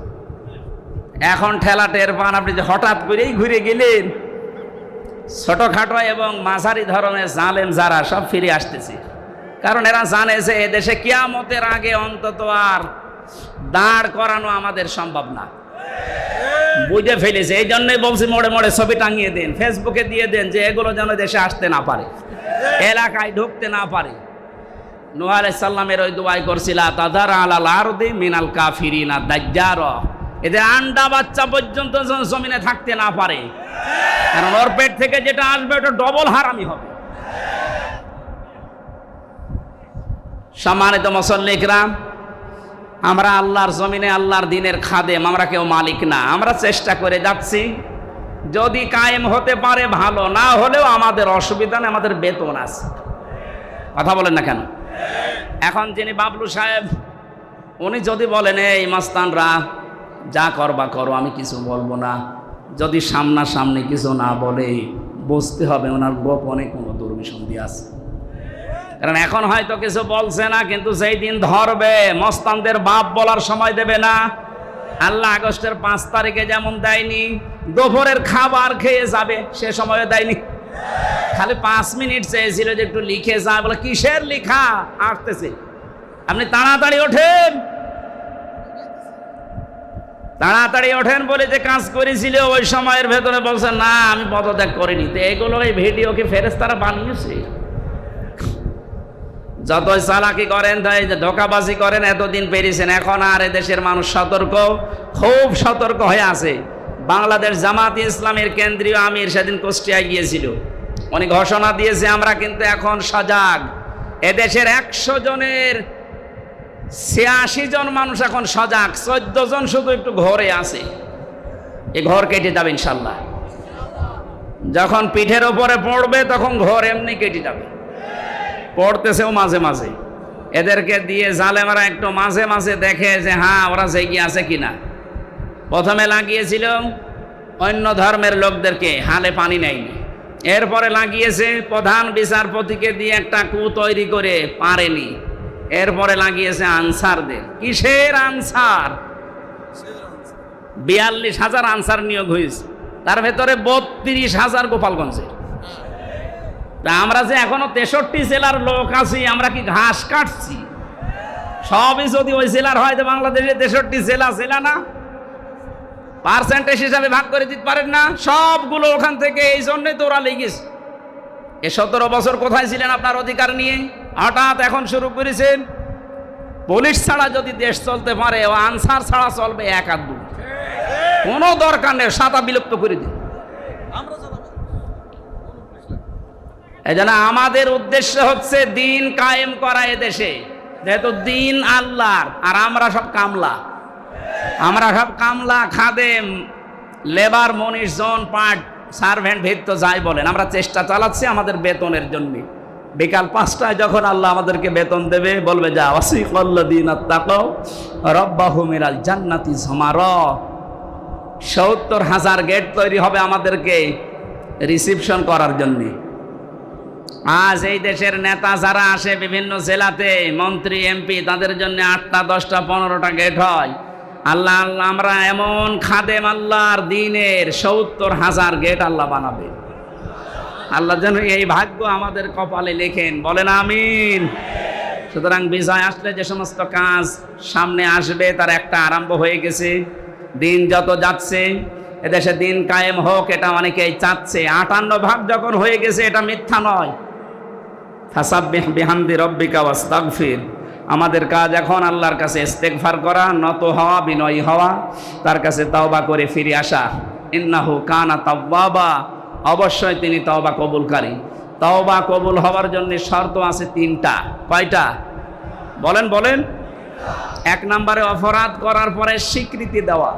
Speaker 1: এখন ঠেলা টের পান আপনি যে হঠাৎ করেই ঘুরে গেলেন। ছোটখাটো এবং মাঝারি ধরনের জালেম যারা সব ফিরে আসতেছে, কারণ এরা জানে যে এদেশে কিয়ামতের আগে অন্তত আর দাঁড় করানো আমাদের সম্ভব না, বুঝে ফেলেছে। এই জন্যই বলছি মোড়ে মোড়ে ছবি টাঙিয়ে দেন, ফেসবুকে দিয়ে দেন, যে এগুলো যেন দেশে আসতে না পারে, এলাকায় ঢুকতে না পারে। নূহ আলাইহিস সালামের ওই দোয়াই করছিল, তাদার আলাল আরদি মিনাল কাফিরিনা দাজ্জার, এদের আন্ডা বাচ্চা পর্যন্ত যেন জমিনে থাকতে না পারে, কারণ ওর পেট থেকে যেটা আসবে ওটা ডবল হারামি হবে। সম্মানিত মুসল্লিরা, আমরা আল্লাহর জমিনে আল্লাহর দ্বীনের খাদেম, আমরা কেউ মালিক না। আমরা চেষ্টা করে যাচ্ছি, যদি কায়েম হতে পারে ভালো, না হলেও আমাদের অসুবিধা নেই, আমাদের বেতন আছে। কথা বলেন না কেন? এখন যিনি বাবলু সাহেব, উনি যদি বলেন এই মাস্তানরা যা করবা করো, আমি কিছু বলবো না, যদি সামনাসামনি কিছু না বলে বুঝতে হবে ওনার গোপনে কোনো দুর্বিসন্ধি আছে। কারণ এখন হয়তো কিছু বলছে না, কিন্তু যেই দিন ধরবে মস্তানদের বাপ বলার সময় দেবে না। আল্লাহ আগস্টের 5 তারিখে যেমন দেয়নি, দুপুরের খাবার খেয়ে যাবে সে সময় দেয়নি, খালি 5 মিনিট চেয়েছিল যে একটু লিখে যা। বলে কিসের লিখা আসতেছে, আপনি তাড়াতাড়ি ওঠেন, তাড়াতাড়ি ওঠেন বলে যে কাজ করেছিল ওই সময়ের ভেতরে বলছে না আমি পদত্যাগ করিনি। তো এগুলো এই ভিডিও কি ফেরেশতারা বানিয়েছে? যতই চালাকি করেন, তাই ধোঁকাবাজি করেন, এতদিন পেরিয়েছেন, এখন আর এদেশের মানুষ সতর্ক, খুব সতর্ক হয়ে আছে। বাংলাদেশ জামাত ইসলামের কেন্দ্রীয় আমির সেদিন কুষ্টিয়ায় গিয়েছিল, উনি ঘোষণা দিয়েছে আমরা কিন্তু এখন সজাগ। এদেশের 100 জনের 86 জন মানুষ এখন সজাগ, 14 জন শুধু একটু ঘরে আছে। এই ঘর কেটে যাবে ইনশাল্লাহ, যখন পিঠের ওপরে পড়বে তখন ঘর এমনি কেটে যাবে। পড়তেছেও মাঝে মাঝে, এদেরকে দিয়ে জালেমারা একটু মাঝে মাঝে দেখে যে হ্যাঁ ওরা জেগে আছে কিনা। প্রথমে লাগিয়েছিল অন্য ধর্মের লোকদেরকে, হালে পানি নেয়নি। এরপরে লাগিয়েছে প্রধান বিচারপতিকে দিয়ে একটা কু তৈরি করে, পারেনি। এরপরে লাগিয়েছে আনসারদের। কিসের আনসার? 42,000 আনসার নিয়োগ হয়েছে, তার ভেতরে 32,000 গোপালগঞ্জের। তা আমরা যে এখনো 63 জেলার লোক আছি, আমরা কি ঘাস কাটছি? সবই যদি ওই জেলার হয়, তো বাংলাদেশে 63 জেলা জেলা না, পার্সেন্টেজ হিসাবে ভাগ করে দিতে পারেন না? সবগুলো ওখান থেকে, এই জন্যই তো ওরা লেগেছে। এ 17 বছর কোথায় ছিলেন আপনার অধিকার নিয়ে? হঠাৎ এখন শুরু করেছেন। পুলিশ ছাড়া যদি দেশ চলতে পারে, ও আনসার ছাড়া চলবে 1-2। কোনো দরকার নেই, সাতা বিলুপ্ত করে দিন। এই জন্য আমাদের উদ্দেশ্য হচ্ছে দিন কায়েম করা এদেশে, যেহেতু দিন আল্লাহর, আর আমরা সব কামলা, আমরা সব কামলা, খাদেম, লেবার, মনীষ, জন, পার্ট, সার্ভেন্ট, ভিত্ত যাই বলেন, আমরা চেষ্টা চালাচ্ছি আমাদের বেতনের জন্য। বিকাল 5টায় যখন আল্লাহ আমাদেরকে বেতন দেবে, বলবে যা ওয়াসিকাল্লাযীনা তাকাও রাব্বাহুম ইলাল জান্নাতি যুমারা, 70,000 গেট তৈরি হবে আমাদেরকে রিসিপশন করার জন্য। আজ এই দেশের নেতা যারা আসে বিভিন্ন জেলাতে, মন্ত্রী, এমপি, তাদের জন্য 8টা, 10টা, 15টা গেট হয়। আল্লাহ আল্লাহ আমরা এমন খাদেম আল্লাহর দ্বীনের 70,000 গেট আল্লাহ বানাবে। আল্লাহ যেন এই ভাগ্য আমাদের কপালে লেখেন, বলেন আমিন। সুতরাং বিজয় আসলে যে সমস্ত কাজ সামনে আসবে তার একটা আরম্ভ হয়ে গেছে। দিন যত যাচ্ছে, এদেশে দিন কায়েম হোক, এটা অনেকেই চাচ্ছে। 58 ভাগ যখন হয়ে গেছে, এটা মিথ্যা নয়। ফাসাব্বিহ বিহামদি রাব্বিকা ওয়াস্তাগফির, আমাদের কাজ এখন আল্লাহর কাছে ইস্তেগফার করা, নত হওয়া, বিনয়ী হওয়া, তার কাছে তওবা করে ফিরে আসা। ইন্নাহু কানা তাওয়াবা, অবশ্যই তিনি তওবা কবুলকারী। তওবা কবুল হওয়ার জন্য শর্ত আছে 3টা। কয়টা বলেন বলেন? 1 নম্বরে অপরাধ করার পরে স্বীকৃতি দেওয়া।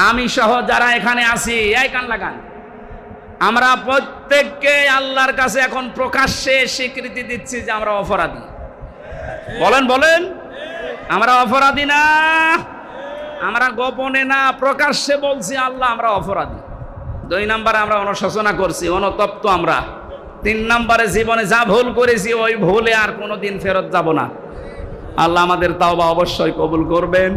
Speaker 1: আমি সহ যারা এখানে আছি, এই কান লাগান, আমরা প্রত্যেককে আল্লাহর কাছে এখন প্রকাশ্যে স্বীকৃতি দিচ্ছি যে আমরা অপরাধী। বলেন বলেন, আমরা অপরাধী না? আমরা গোপনে না, প্রকাশ্যে বলছি আল্লাহ আমরা অপরাধী। 2 নম্বরে আমরা অনুশোচনা করছি, অনুতপ্ত আমরা। 3 নম্বরে জীবনে যা ভুল করেছি ওই ভুলে আর কোনোদিন ফেরত যাব না। আল্লাহ আমাদের তাওবা অবশ্যই কবুল করবেন।